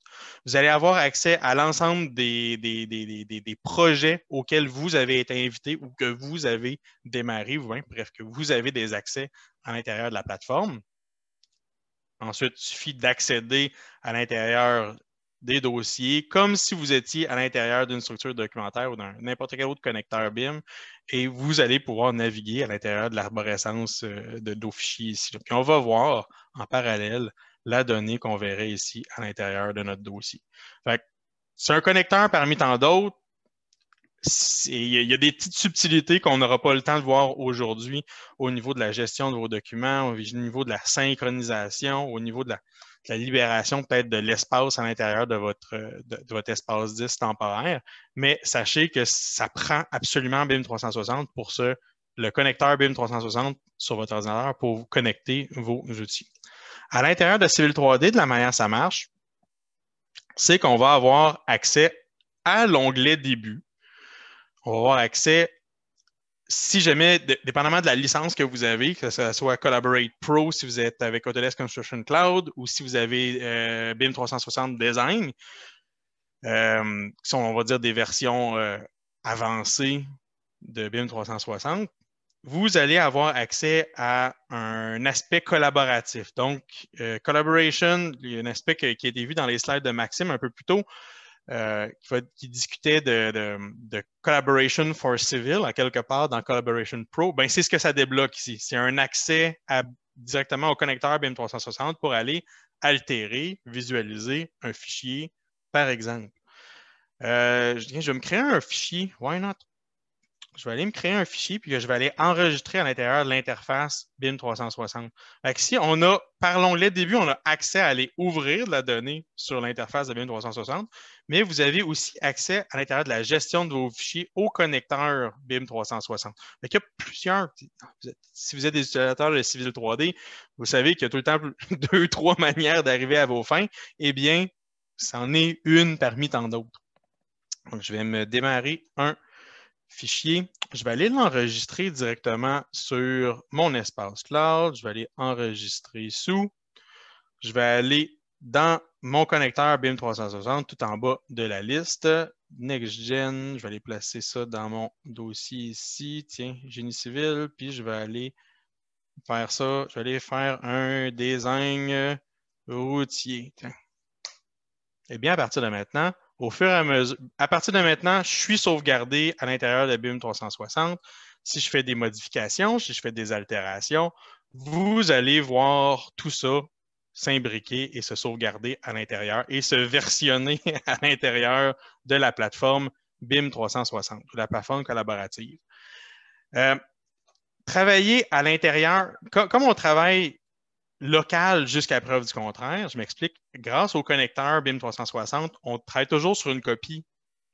Vous allez avoir accès à l'ensemble des projets auxquels vous avez été invité ou que vous avez démarré vous-même, bref, que vous avez des accès à l'intérieur de la plateforme. Ensuite, il suffit d'accéder à l'intérieur des dossiers, comme si vous étiez à l'intérieur d'une structure documentaire ou d'un n'importe quel autre connecteur BIM, et vous allez pouvoir naviguer à l'intérieur de l'arborescence de nos fichiers ici. Puis on va voir en parallèle la donnée qu'on verrait ici à l'intérieur de notre dossier. C'est un connecteur parmi tant d'autres. Il y a des petites subtilités qu'on n'aura pas le temps de voir aujourd'hui au niveau de la gestion de vos documents, au niveau de la synchronisation, au niveau de la libération peut-être de l'espace à l'intérieur de votre espace 10 temporaire. Mais sachez que ça prend absolument BIM 360 pour le connecteur BIM 360 sur votre ordinateur pour vous connecter vos outils. À l'intérieur de Civil 3D, de la manière ça marche, c'est qu'on va avoir accès à l'onglet Début. On va avoir accès, si jamais, dépendamment de la licence que vous avez, que ce soit Collaborate Pro si vous êtes avec Autodesk Construction Cloud ou si vous avez BIM 360 Design, qui sont, on va dire, des versions avancées de BIM 360, vous allez avoir accès à un aspect collaboratif. Donc, Collaboration, il y a un aspect qui a été vu dans les slides de Maxime un peu plus tôt, qui discutait de Collaboration for Civil, à quelque part dans Collaboration Pro. Ben, c'est ce que ça débloque ici. C'est un accès directement au connecteur BIM 360 pour aller altérer, visualiser un fichier, par exemple. Je vais me créer un fichier. Why not? Je vais aller me créer un fichier puis je vais aller enregistrer à l'intérieur de l'interface BIM 360. Ici, par l'onglet Début, on a accès à aller ouvrir de la donnée sur l'interface de BIM 360, mais vous avez aussi accès à l'intérieur de la gestion de vos fichiers au connecteur BIM 360. Il y a plusieurs. Si vous êtes des utilisateurs de Civil 3D, vous savez qu'il y a tout le temps 2, 3 manières d'arriver à vos fins. Eh bien, c'en est une parmi tant d'autres. Donc, je vais me démarrer un fichier. Je vais aller l'enregistrer directement sur mon espace cloud. Je vais aller enregistrer sous. Je vais aller dans mon connecteur BIM 360 tout en bas de la liste. NextGen, je vais aller placer ça dans mon dossier ici. Tiens, génie civil. Puis je vais aller faire ça. Je vais aller faire un design routier. Tiens. Eh bien, à partir de maintenant, au fur et à mesure, à partir de maintenant, je suis sauvegardé à l'intérieur de BIM 360. Si je fais des modifications, si je fais des altérations, vous allez voir tout ça s'imbriquer et se sauvegarder à l'intérieur et se versionner à l'intérieur de la plateforme BIM 360, la plateforme collaborative. Travailler à l'intérieur, comme on travaille local jusqu'à preuve du contraire, je m'explique, grâce au connecteur BIM 360, on travaille toujours sur une copie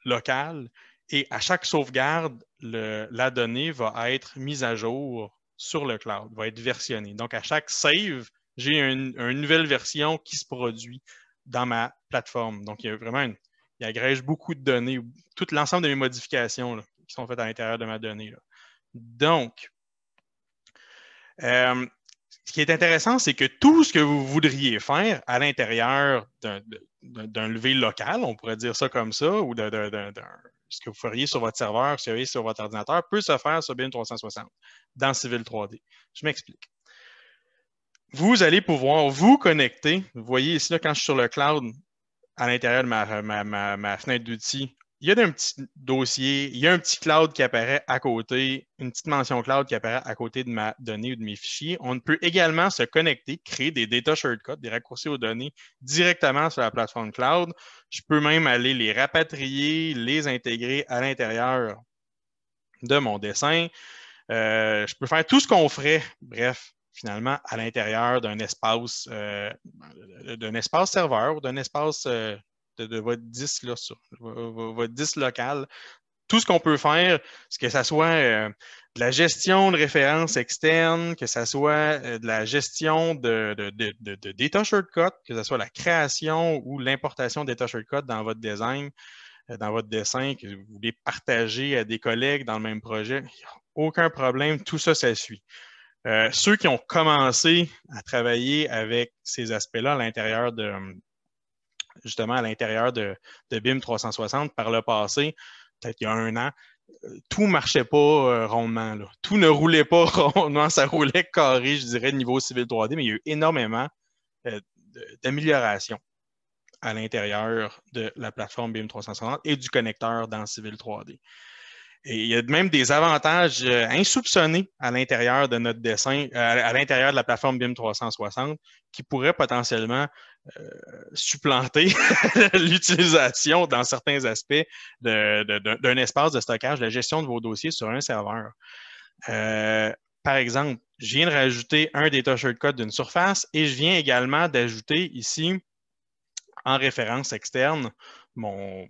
locale et à chaque sauvegarde, la donnée va être mise à jour sur le cloud, va être versionnée. Donc, à chaque save, j'ai une nouvelle version qui se produit dans ma plateforme. Donc, il y a vraiment il agrège beaucoup de données, tout l'ensemble de mes modifications là, qui sont faites à l'intérieur de ma donnée. Là. Donc, ce qui est intéressant, c'est que tout ce que vous voudriez faire à l'intérieur d'un levé local, on pourrait dire ça comme ça, ou ce que vous feriez sur votre serveur, ce que vous feriez sur votre ordinateur, peut se faire sur BIM 360 dans Civil 3D. Je m'explique. Vous allez pouvoir vous connecter. Vous voyez ici, là, quand je suis sur le cloud, à l'intérieur de ma fenêtre d'outils, il y a un petit dossier, il y a un petit cloud qui apparaît à côté, une petite mention cloud qui apparaît à côté de ma donnée ou de mes fichiers. On peut également se connecter, créer des data shortcuts, des raccourcis aux données directement sur la plateforme cloud. Je peux même aller les rapatrier, les intégrer à l'intérieur de mon dessin. Je peux faire tout ce qu'on ferait, bref, finalement, à l'intérieur d'un espace serveur ou d'un espace de votre 10, là, votre 10 local. Tout ce qu'on peut faire, c'est que ça soit de la gestion de références externes, que ça soit de la gestion de data shortcuts, que ce soit la création ou l'importation de data shortcuts dans votre design, dans votre dessin, que vous voulez partager à des collègues dans le même projet. Il n'y a aucun problème, tout ça, ça suit. Ceux qui ont commencé à travailler avec ces aspects-là à l'intérieur justement à l'intérieur de BIM 360 par le passé, peut-être il y a 1 an, tout ne marchait pas rondement. Là. Tout ne roulait pas rondement, ça roulait carré, je dirais, niveau Civil 3D, mais il y a eu énormément d'améliorations à l'intérieur de la plateforme BIM 360 et du connecteur dans Civil 3D. Et il y a même des avantages insoupçonnés à l'intérieur de notre dessin, à l'intérieur de la plateforme BIM 360 qui pourraient potentiellement supplanter l'utilisation dans certains aspects d'un espace de stockage, de la gestion de vos dossiers sur un serveur. Par exemple, je viens de rajouter un data shortcut d'une surface et je viens également d'ajouter ici, en référence externe, un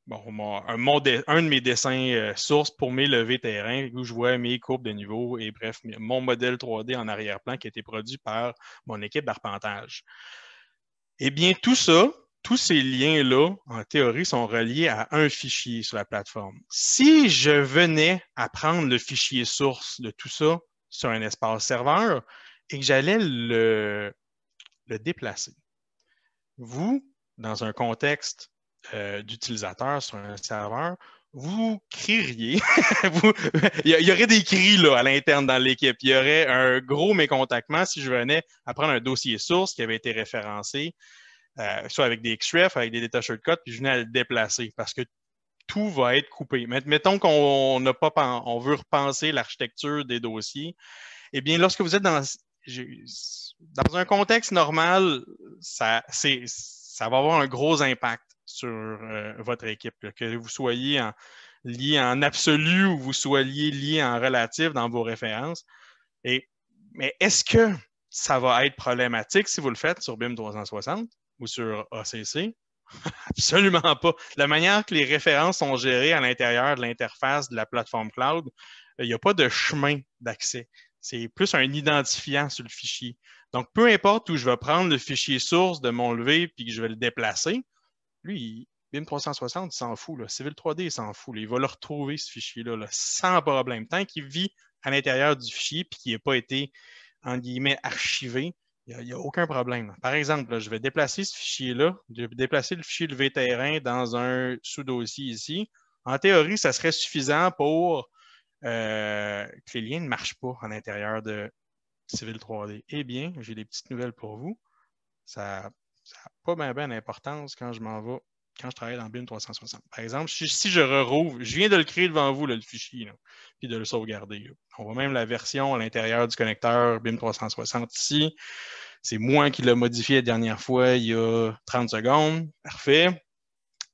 de mes dessins sources pour mes levées terrain où je vois mes courbes de niveau et bref, mon modèle 3D en arrière-plan qui a été produit par mon équipe d'arpentage. Eh bien, tout ça, tous ces liens-là, en théorie, sont reliés à un fichier sur la plateforme. Si je venais à prendre le fichier source de tout ça sur un espace serveur et que j'allais le déplacer, vous, dans un contexte d'utilisateur sur un serveur, vous crieriez, il y aurait des cris là, à l'interne dans l'équipe. Il y aurait un gros mécontentement si je venais à prendre un dossier source qui avait été référencé, soit avec des XREF, avec des data shortcuts, puis je venais à le déplacer parce que tout va être coupé. Mettons qu'on veut repenser l'architecture des dossiers. Eh bien, lorsque vous êtes dans un contexte normal, ça va avoir un gros impact sur votre équipe. Là. Que vous soyez lié en absolu ou vous soyez lié en relatif dans vos références. Mais est-ce que ça va être problématique si vous le faites sur BIM 360 ou sur ACC? Absolument pas. La manière que les références sont gérées à l'intérieur de l'interface de la plateforme cloud, il n'y a pas de chemin d'accès. C'est plus un identifiant sur le fichier. Donc, peu importe où je vais prendre le fichier source de mon levé puis que je vais le déplacer, lui, BIM 360, il s'en fout. Là. Civil 3D, il s'en fout. Là. Il va le retrouver, ce fichier-là, là, sans problème. Tant qu'il vit à l'intérieur du fichier puis qu'il n'a pas été, en guillemets, archivé, il n'y a aucun problème. Par exemple, là, je vais déplacer ce fichier-là, je vais déplacer le fichier levé terrain dans un sous-dossier ici. En théorie, ça serait suffisant pour que les liens ne marchent pas à l'intérieur de Civil 3D. Eh bien, j'ai des petites nouvelles pour vous. Ça n'a pas bien d'importance quand je travaille dans BIM 360. Par exemple, si je rouvre, je viens de le créer devant vous, là, le fichier, là, puis de le sauvegarder. Là. On voit même la version à l'intérieur du connecteur BIM 360 ici. C'est moi qui l'ai modifié la dernière fois, il y a 30 secondes. Parfait.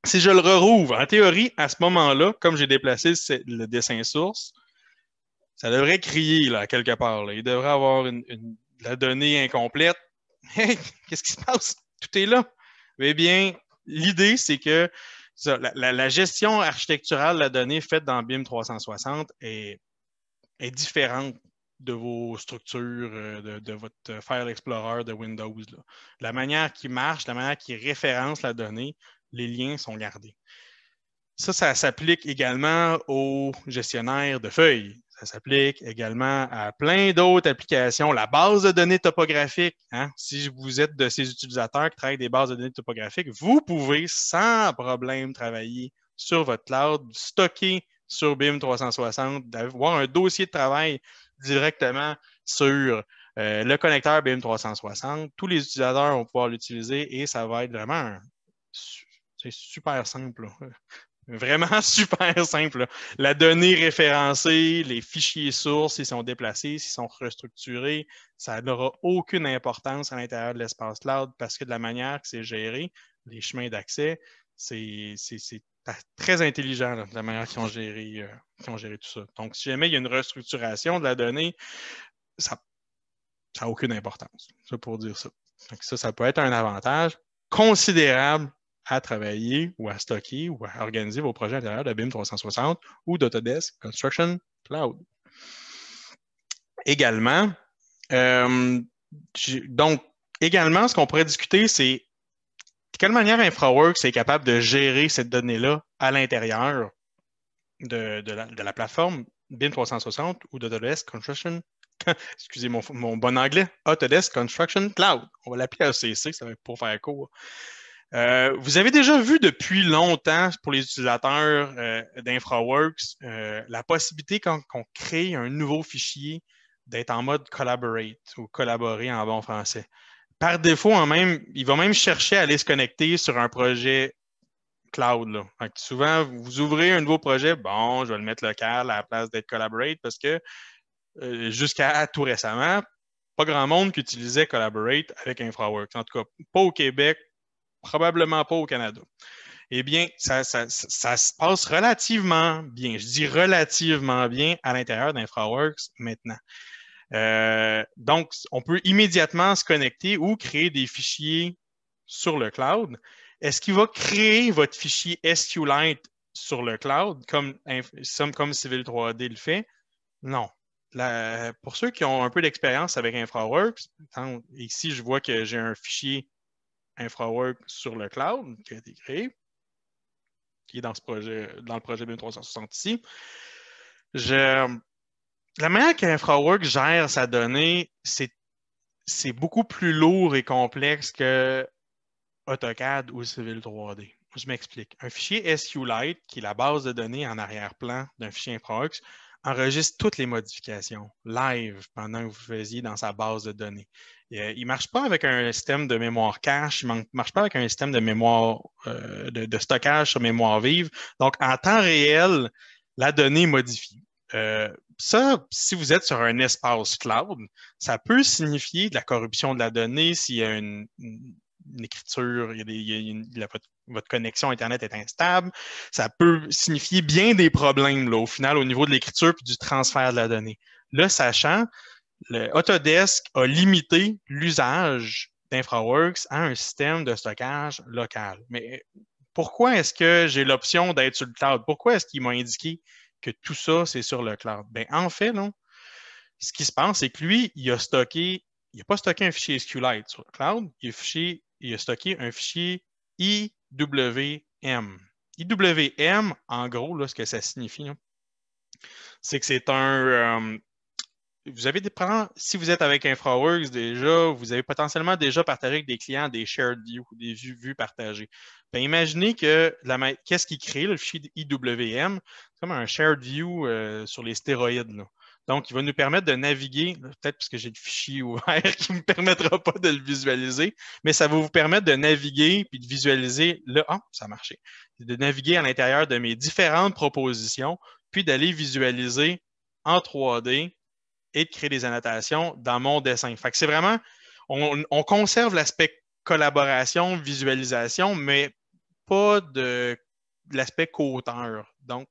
Si je le rouvre, en théorie, à ce moment-là, comme j'ai déplacé le dessin source, ça devrait crier là, quelque part. Là. Il devrait avoir la donnée incomplète. Hey, qu'est-ce qui se passe? Tout est là. Eh bien, l'idée, c'est que la gestion architecturale de la donnée faite dans BIM 360 est différente de vos structures, de votre File Explorer de Windows. Là. La manière qui marche, la manière qui référence la donnée, les liens sont gardés. Ça s'applique également aux gestionnaires de feuilles. Ça s'applique également à plein d'autres applications. La base de données topographique, hein? Si vous êtes de ces utilisateurs qui travaillent des bases de données topographiques, vous pouvez sans problème travailler sur votre cloud, stocker sur BIM 360, avoir un dossier de travail directement sur le connecteur BIM 360. Tous les utilisateurs vont pouvoir l'utiliser et ça va être vraiment c'est super simple. Là. Vraiment super simple. Là. La donnée référencée, les fichiers sources, s'ils sont déplacés, s'ils sont restructurés, ça n'aura aucune importance à l'intérieur de l'espace cloud parce que de la manière que c'est géré, les chemins d'accès, c'est très intelligent là, de la manière qu'ils ont géré tout ça. Donc, si jamais il y a une restructuration de la donnée, ça n'a aucune importance. Ça pour dire ça. Donc, ça peut être un avantage considérable à travailler ou à stocker ou à organiser vos projets à l'intérieur de BIM 360 ou d'Autodesk Construction Cloud. Également, ce qu'on pourrait discuter, c'est de quelle manière InfraWorks est capable de gérer cette donnée-là à l'intérieur de la plateforme BIM 360 ou d'Autodesk Construction, excusez mon bon anglais, Autodesk Construction Cloud. On va l'appeler ACC, ça va être pour faire court. Vous avez déjà vu depuis longtemps pour les utilisateurs d'InfraWorks la possibilité quand on crée un nouveau fichier d'être en mode collaborate ou collaborer en bon français. Par défaut, il va même chercher à aller se connecter sur un projet cloud. Là. Souvent, vous ouvrez un nouveau projet, bon, je vais le mettre local à la place d'être collaborate parce que jusqu'à tout récemment, pas grand monde qui utilisait collaborate avec InfraWorks. En tout cas, pas au Québec, probablement pas au Canada. Eh bien, ça se passe relativement bien. Je dis relativement bien à l'intérieur d'InfraWorks maintenant. Donc, on peut immédiatement se connecter ou créer des fichiers sur le cloud. Est-ce qu'il va créer votre fichier SQLite sur le cloud comme Civil 3D le fait? Non. Pour ceux qui ont un peu d'expérience avec InfraWorks, ici, je vois que j'ai un fichier InfraWorks sur le cloud qui a été créé, qui est dans le projet BIM 360 ici. La manière qu'InfraWorks gère sa donnée, c'est beaucoup plus lourd et complexe que AutoCAD ou Civil 3D. Je m'explique. Un fichier SQLite, qui est la base de données en arrière-plan d'un fichier InfraWorks, enregistre toutes les modifications live pendant que vous faisiez dans sa base de données. Il ne marche pas avec un système de mémoire cache, il ne marche pas avec un système de mémoire de stockage sur mémoire vive. Donc, en temps réel, la donnée modifie. Ça, si vous êtes sur un espace cloud, ça peut signifier de la corruption de la donnée s'il y a une écriture, votre connexion Internet est instable. Ça peut signifier bien des problèmes là, au final au niveau de l'écriture et du transfert de la donnée. Là, sachant, Autodesk a limité l'usage d'InfraWorks à un système de stockage local. Mais pourquoi est-ce que j'ai l'option d'être sur le cloud? Pourquoi est-ce qu'il m'a indiqué que tout ça, c'est sur le cloud? Ben, en fait, non. Ce qui se passe, c'est que lui, il n'a pas stocké un fichier SQLite sur le cloud, il a stocké un fichier IWM. IWM, en gros, là, ce que ça signifie, c'est que c'est un... si vous êtes avec InfraWorks déjà, vous avez potentiellement déjà partagé avec des clients des shared views, des vues partagées. Ben, imaginez que qu'est-ce qui crée le fichier IWM? C'est comme un shared view sur les stéroïdes. Là. Donc, il va nous permettre de naviguer, peut-être parce que j'ai le fichier ouvert qui ne me permettra pas de le visualiser, mais ça va vous permettre de naviguer puis de visualiser ça a marché. De naviguer à l'intérieur de mes différentes propositions, puis d'aller visualiser en 3D et de créer des annotations dans mon dessin. Fait que c'est vraiment, on conserve l'aspect collaboration, visualisation, mais pas de l'aspect co-auteur. Donc,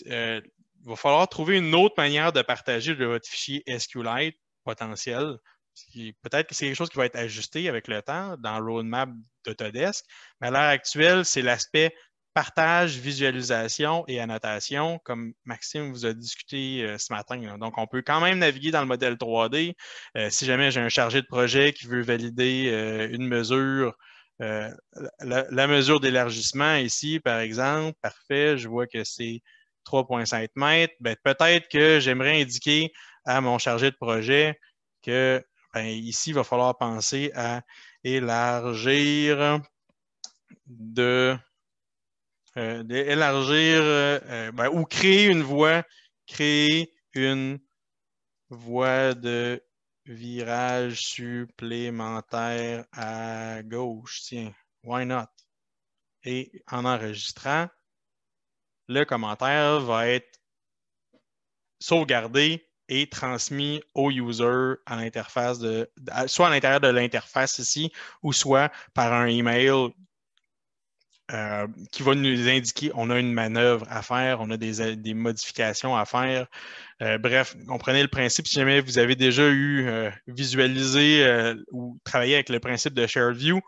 il va falloir trouver une autre manière de partager de votre fichier SQLite potentiel. Peut-être que c'est quelque chose qui va être ajusté avec le temps dans le roadmap d'Autodesk, mais à l'heure actuelle, c'est l'aspect partage, visualisation et annotation, comme Maxime vous a discuté ce matin. Là. Donc, on peut quand même naviguer dans le modèle 3D. Si jamais j'ai un chargé de projet qui veut valider une mesure, la mesure d'élargissement ici, par exemple, parfait, je vois que c'est 3,5 mètres. Ben, peut-être que j'aimerais indiquer à mon chargé de projet que ici, il va falloir penser à élargir ou créer une voie de virage supplémentaire à gauche. Tiens, why not? Et en enregistrant, le commentaire va être sauvegardé et transmis au user à l'interface soit à l'intérieur de l'interface ici, ou soit par un email qui va nous indiquer on a une manœuvre à faire, on a des modifications à faire. Bref, comprenez le principe. Si jamais vous avez déjà visualisé ou travaillé avec le principe de Shared View,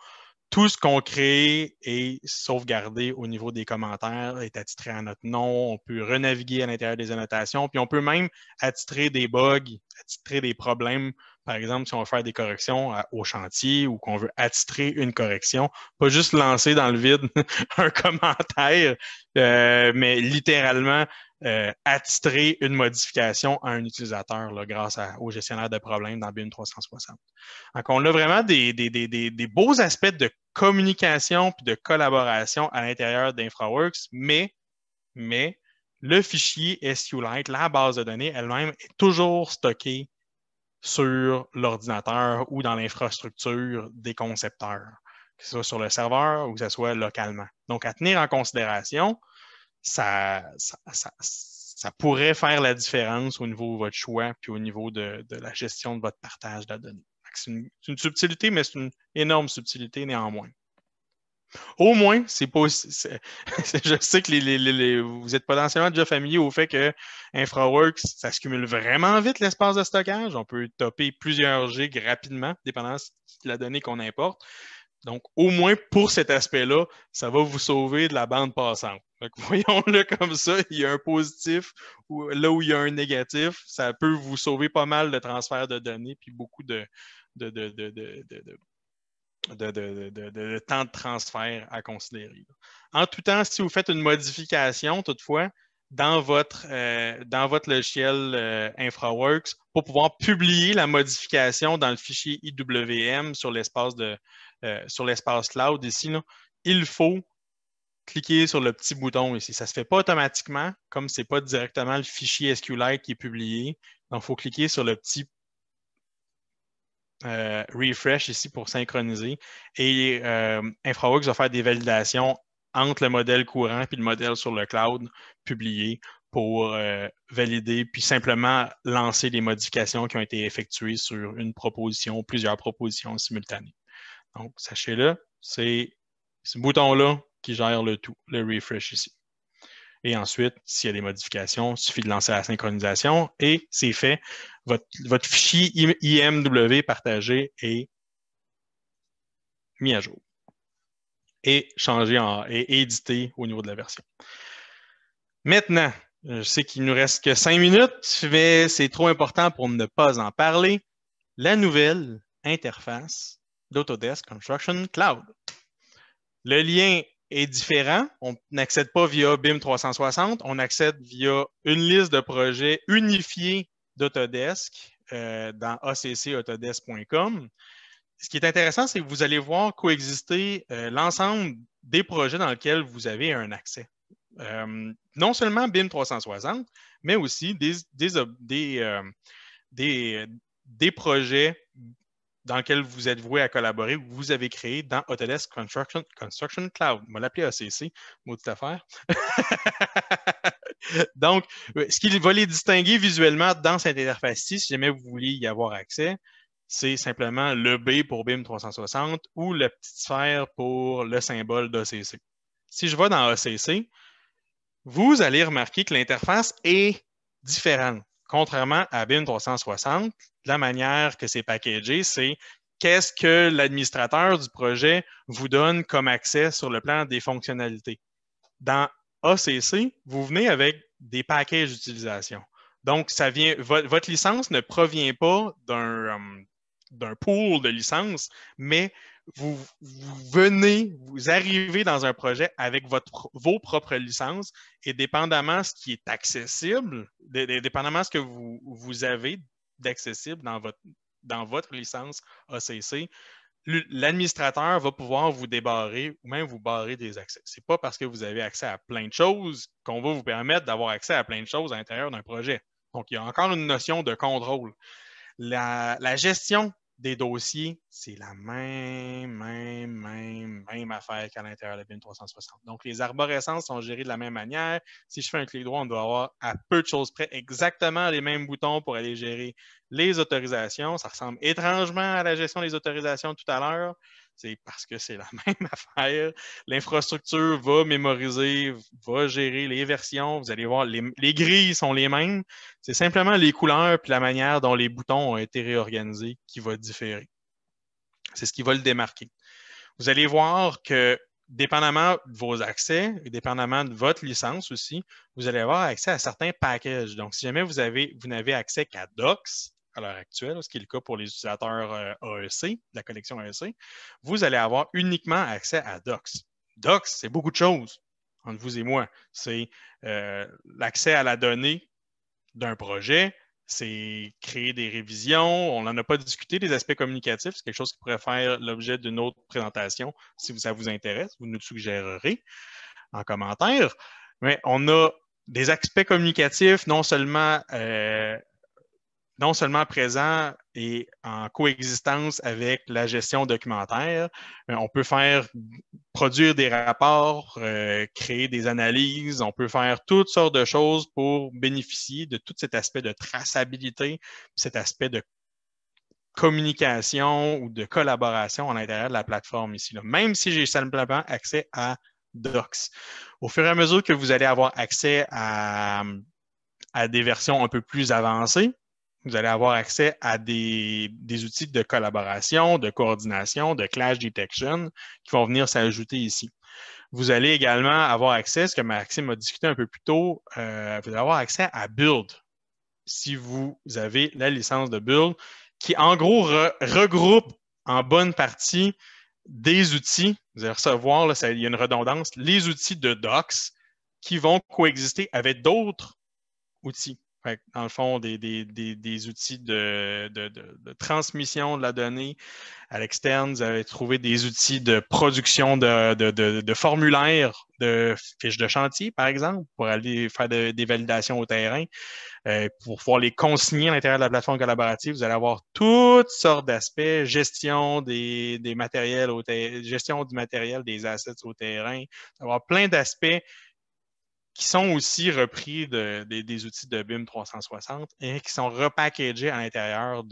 tout ce qu'on crée est sauvegardé au niveau des commentaires, est attitré à notre nom. On peut renaviguer à l'intérieur des annotations, puis on peut même attitrer des bugs, attitrer des problèmes Par exemple, si on veut faire des corrections au chantier ou qu'on veut attitrer une correction, pas juste lancer dans le vide un commentaire, mais littéralement attitrer une modification à un utilisateur là, grâce au gestionnaire de problèmes dans BIM 360. Donc, on a vraiment des beaux aspects de communication et de collaboration à l'intérieur d'InfraWorks, mais le fichier SQLite, la base de données elle-même, est toujours stockée sur l'ordinateur ou dans l'infrastructure des concepteurs, que ce soit sur le serveur ou que ce soit localement. Donc, à tenir en considération, ça pourrait faire la différence au niveau de votre choix puis au niveau de la gestion de votre partage de la donnée. C'est une subtilité, mais c'est une énorme subtilité néanmoins. Au moins, c'est pas aussi, je sais que vous êtes potentiellement déjà familier au fait que InfraWorks, ça se cumule vraiment vite l'espace de stockage. On peut topper plusieurs gigs rapidement, dépendant de la donnée qu'on importe. Donc, au moins pour cet aspect-là, ça va vous sauver de la bande passante. Voyons-le comme ça, il y a un positif, là où il y a un négatif, ça peut vous sauver pas mal de transferts de données, puis beaucoup de temps de transfert à considérer. En tout temps, si vous faites une modification, toutefois, dans votre logiciel InfraWorks, pour pouvoir publier la modification dans le fichier IWM sur l'espace cloud ici, là, il faut cliquer sur le petit bouton ici. Ça ne se fait pas automatiquement, comme ce n'est pas directement le fichier SQLite qui est publié. Donc, il faut cliquer sur le petit refresh ici pour synchroniser. Et InfraWorks va faire des validations entre le modèle courant et le modèle sur le cloud publié pour valider puis simplement lancer les modifications qui ont été effectuées sur une proposition ou plusieurs propositions simultanées. Donc, sachez-le, c'est ce bouton-là qui gère le tout, le refresh ici. Et ensuite, s'il y a des modifications, il suffit de lancer la synchronisation et c'est fait. Votre fichier IMW partagé est mis à jour et changé et édité au niveau de la version. Maintenant, je sais qu'il ne nous reste que 5 minutes, mais c'est trop important pour ne pas en parler. La nouvelle interface d'Autodesk Construction Cloud. Le lien est différent. On n'accède pas via BIM 360, on accède via une liste de projets unifiés d'Autodesk dans accautodesk.com. Ce qui est intéressant, c'est que vous allez voir coexister l'ensemble des projets dans lesquels vous avez un accès. Non seulement BIM 360, mais aussi des projets dans lequel vous êtes voué à collaborer, que vous avez créé dans Autodesk Construction Cloud. On va l'appeler ACC, maudite affaire. Donc, ce qui va les distinguer visuellement dans cette interface-ci, si jamais vous vouliez y avoir accès, c'est simplement le B pour BIM 360 ou la petite sphère pour le symbole d'ACC. Si je vais dans ACC, vous allez remarquer que l'interface est différente. Contrairement à BIM 360, la manière que c'est packagé, c'est qu'est-ce que l'administrateur du projet vous donne comme accès sur le plan des fonctionnalités. Dans ACC, vous venez avec des packages d'utilisation. Donc, votre licence ne provient pas d'un pool de licences, mais vous arrivez dans un projet avec vos propres licences et dépendamment de ce qui est accessible, dépendamment de ce que vous avez d'accessible dans votre licence ACC, l'administrateur va pouvoir vous débarrer ou même vous barrer des accès. Ce n'est pas parce que vous avez accès à plein de choses qu'on va vous permettre d'avoir accès à plein de choses à l'intérieur d'un projet. Donc, il y a encore une notion de contrôle. La gestion des dossiers, c'est la même affaire qu'à l'intérieur de BIM 360. Donc, les arborescences sont gérées de la même manière. Si je fais un clic droit, on doit avoir à peu de choses près exactement les mêmes boutons pour aller gérer les autorisations. Ça ressemble étrangement à la gestion des autorisations tout à l'heure. C'est parce que c'est la même affaire. L'infrastructure va mémoriser, va gérer les versions. Vous allez voir, les grilles sont les mêmes. C'est simplement les couleurs et la manière dont les boutons ont été réorganisés qui va différer. C'est ce qui va le démarquer. Vous allez voir que, dépendamment de vos accès et dépendamment de votre licence aussi, vous allez avoir accès à certains packages. Donc, si jamais vous n'avez accès qu'à Docs, à l'heure actuelle, ce qui est le cas pour les utilisateurs AEC, de la collection AEC, vous allez avoir uniquement accès à Docs. Docs, c'est beaucoup de choses, entre vous et moi. C'est l'accès à la donnée d'un projet, c'est créer des révisions. On n'en a pas discuté des aspects communicatifs. C'est quelque chose qui pourrait faire l'objet d'une autre présentation. Si ça vous intéresse, vous nous le suggérerez en commentaire. Mais on a des aspects communicatifs non seulement présents et en coexistence avec la gestion documentaire. On peut produire des rapports, créer des analyses, on peut faire toutes sortes de choses pour bénéficier de tout cet aspect de traçabilité, cet aspect de communication ou de collaboration à l'intérieur de la plateforme ici, là, même si j'ai simplement accès à Docs. Au fur et à mesure que vous allez avoir accès à des versions un peu plus avancées, vous allez avoir accès à des outils de collaboration, de coordination, de clash detection qui vont venir s'ajouter ici. Vous allez également avoir accès, ce que Maxime a discuté un peu plus tôt, vous allez avoir accès à Build. Si vous avez la licence de Build, qui en gros regroupe en bonne partie des outils, vous allez recevoir, là, il y a une redondance, les outils de Docs qui vont coexister avec d'autres outils. Fait, dans le fond, des outils de transmission de la donnée à l'externe. Vous allez trouver des outils de production de formulaires, de fiches de chantier, par exemple, pour aller faire des validations au terrain. Pour pouvoir les consigner à l'intérieur de la plateforme collaborative, vous allez avoir toutes sortes d'aspects, gestion des matériels, gestion du matériel, des assets au terrain. Vous allez avoir plein d'aspects qui sont aussi repris des outils de BIM 360 et qui sont repackagés à l'intérieur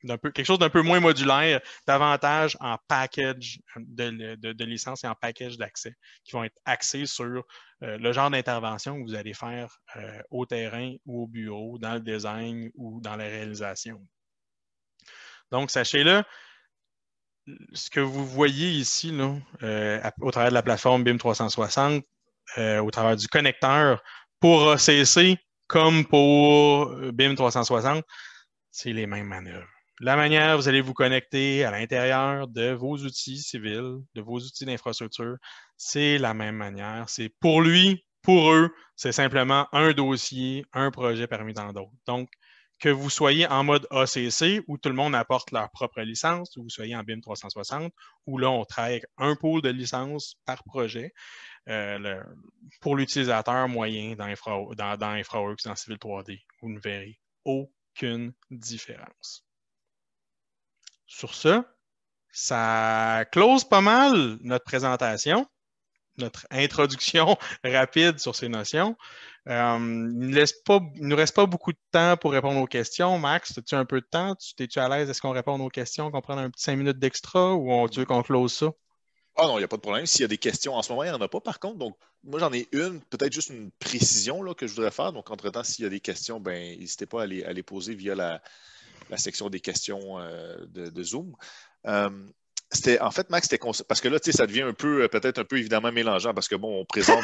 quelque chose d'un peu moins modulaire, davantage en package de licence et en package d'accès, qui vont être axés sur le genre d'intervention que vous allez faire au terrain ou au bureau, dans le design ou dans la réalisation. Donc, sachez-le, ce que vous voyez ici, là, au travers de la plateforme BIM 360, au travers du connecteur pour ACC comme pour BIM 360, c'est les mêmes manœuvres. La manière, vous allez vous connecter à l'intérieur de vos outils civils, de vos outils d'infrastructure, c'est la même manière. C'est pour lui, pour eux, c'est simplement un dossier, un projet parmi tant d'autres. Donc, que vous soyez en mode ACC, où tout le monde apporte leur propre licence, ou vous soyez en BIM 360, où là, on travaille avec un pool de licences par projet, pour l'utilisateur moyen dans InfraWorks, dans Civil 3D, vous ne verrez aucune différence. Sur ce, ça close pas mal notre présentation, notre introduction rapide sur ces notions. Il ne nous reste pas beaucoup de temps pour répondre aux questions. Max, as-tu un peu de temps? Es-tu à l'aise? Est-ce qu'on répond aux questions, qu'on prenne un petit 5 minutes d'extra ou tu veux qu'on close ça? Ah non, il n'y a pas de problème. S'il y a des questions en ce moment, il n'y en a pas par contre. Donc, moi, j'en ai une, peut-être juste une précision là, que je voudrais faire. Donc, entre-temps, s'il y a des questions, ben, n'hésitez pas à les poser via la section des questions de Zoom. En fait, Max, parce que là, tu sais, ça devient peut-être un peu évidemment mélangeant parce que bon, on présente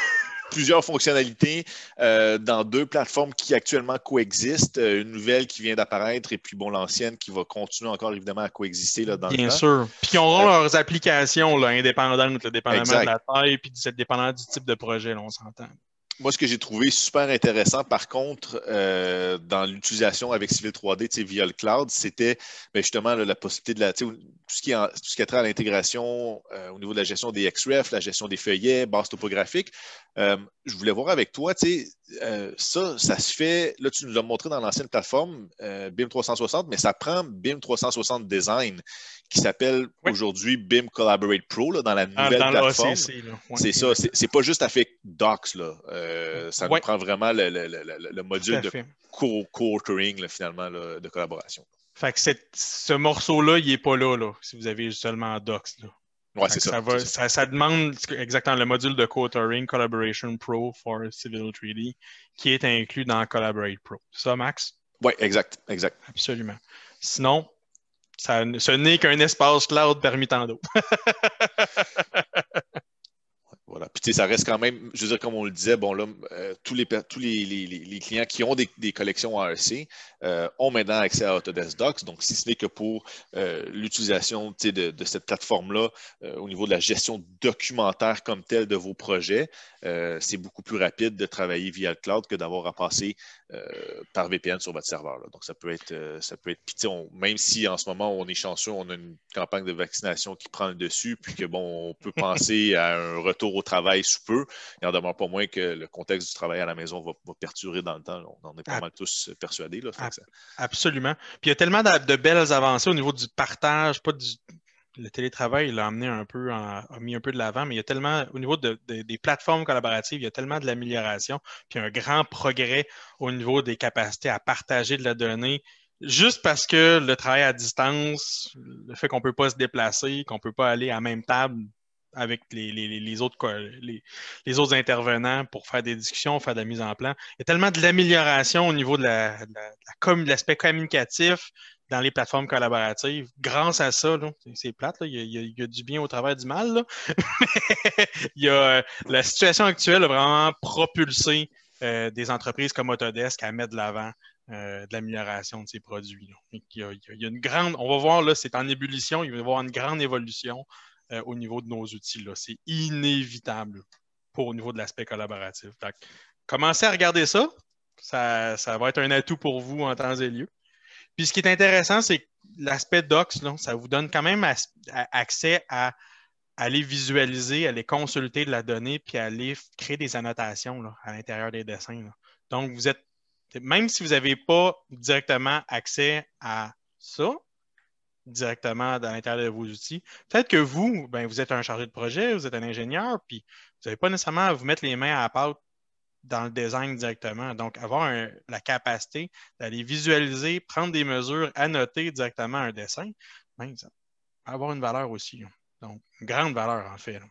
plusieurs fonctionnalités dans deux plateformes qui actuellement coexistent, une nouvelle qui vient d'apparaître et puis bon, l'ancienne qui va continuer encore évidemment à coexister là, dans le temps. Bien sûr. Puis qui auront leurs applications là, indépendantes, dépendamment de la taille puis dépendamment du type de projet, là, on s'entend. Moi, ce que j'ai trouvé super intéressant, par contre, dans l'utilisation avec Civil 3D via le cloud, c'était justement là, la possibilité de tout ce qui a trait à l'intégration au niveau de la gestion des XREF, la gestion des feuillets, bases topographiques. Je voulais voir avec toi, ça se fait, là, tu nous l'as montré dans l'ancienne plateforme BIM 360, mais ça prend BIM 360 Design, qui s'appelle aujourd'hui BIM Collaborate Pro là, dans la nouvelle plateforme. C'est ça, c'est pas juste avec Docs. Là. Ça nous prend vraiment le module de co-authoring finalement là, de collaboration. Fait que ce morceau-là, il n'est pas là, si vous avez seulement Docs. Là. Ouais, c'est ça. Ça demande exactement le module de co-authoring Collaboration Pro for Civil 3D qui est inclus dans Collaborate Pro. C'est ça, Max? Oui, exact. Absolument. Sinon, ce n'est qu'un espace cloud parmi tant d'autres. Voilà. Puis, ça reste quand même, je veux dire, comme on le disait, bon, là, tous les clients qui ont des collections AEC ont maintenant accès à Autodesk Docs. Donc, si ce n'est que pour l'utilisation de cette plateforme-là au niveau de la gestion documentaire comme telle de vos projets, c'est beaucoup plus rapide de travailler via le cloud que d'avoir à passer par VPN sur votre serveur. Là. Donc, ça peut être puis, même si en ce moment, on est chanceux, on a une campagne de vaccination qui prend le dessus, puis que, bon, on peut penser à un retour au travail sous peu, il n'en demeure pas moins que le contexte du travail à la maison va perdurer dans le temps. Là. On en est pas mal tous persuadés. Là, absolument. Puis il y a tellement de belles avancées au niveau du partage, le télétravail, il a amené a mis un peu de l'avant, mais il y a tellement, au niveau des plateformes collaboratives, il y a tellement de l'amélioration, puis un grand progrès au niveau des capacités à partager de la donnée, juste parce que le travail à distance, le fait qu'on ne peut pas se déplacer, qu'on ne peut pas aller à la même table avec les autres intervenants pour faire des discussions, faire de la mise en plan. Il y a tellement de l'amélioration au niveau de l'aspect communicatif dans les plateformes collaboratives. Grâce à ça, c'est plate, là, il y a du bien au travers du mal. Là. La situation actuelle a vraiment propulsé des entreprises comme Autodesk à mettre de l'avant de l'amélioration de ces produits. Il y a une grande, on va voir, là, c'est en ébullition, il va y avoir une grande évolution au niveau de nos outils. Là. C'est inévitable au niveau de l'aspect collaboratif. Donc, commencez à regarder ça. Ça va être un atout pour vous en temps et lieu. Puis ce qui est intéressant, c'est que l'aspect Docs, là, ça vous donne quand même accès à aller visualiser, aller consulter de la donnée, puis aller créer des annotations là, à l'intérieur des dessins. Là. Donc, même si vous n'avez pas directement accès à ça, directement à l'intérieur de vos outils. Peut-être que vous êtes un chargé de projet, vous êtes un ingénieur, puis vous n'avez pas nécessairement à vous mettre les mains à la pâte dans le design directement. Donc, avoir la capacité d'aller visualiser, prendre des mesures, annoter directement un dessin, ça va avoir une valeur aussi. Là. Donc, une grande valeur, en fait. Là.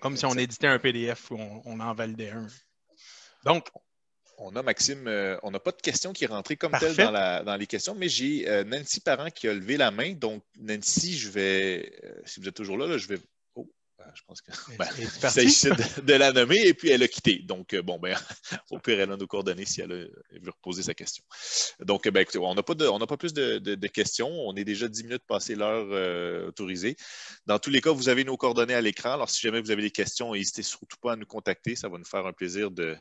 Comme si on éditait un PDF ou on en validait un. Donc, on a, Maxime, on n'a pas de questions qui est rentrée comme parfait. telle dans les questions, mais j'ai Nancy Parent qui a levé la main. Donc, Nancy, si vous êtes toujours là, je vais. Oh, je pense que il s'agissait de la nommer et puis elle a quitté. Donc, au pire, elle a nos coordonnées si elle veut reposer sa question. Donc, écoutez, on n'a pas plus de questions. On est déjà 10 minutes passé l'heure autorisée. Dans tous les cas, vous avez nos coordonnées à l'écran. Alors, si jamais vous avez des questions, n'hésitez surtout pas à nous contacter. Ça va nous faire un plaisir de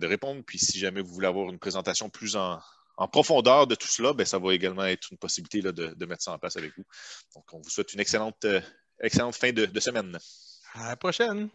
répondre. Puis si jamais vous voulez avoir une présentation plus en profondeur de tout cela, ça va également être une possibilité là, de mettre ça en place avec vous. Donc, on vous souhaite une excellente fin de semaine. À la prochaine!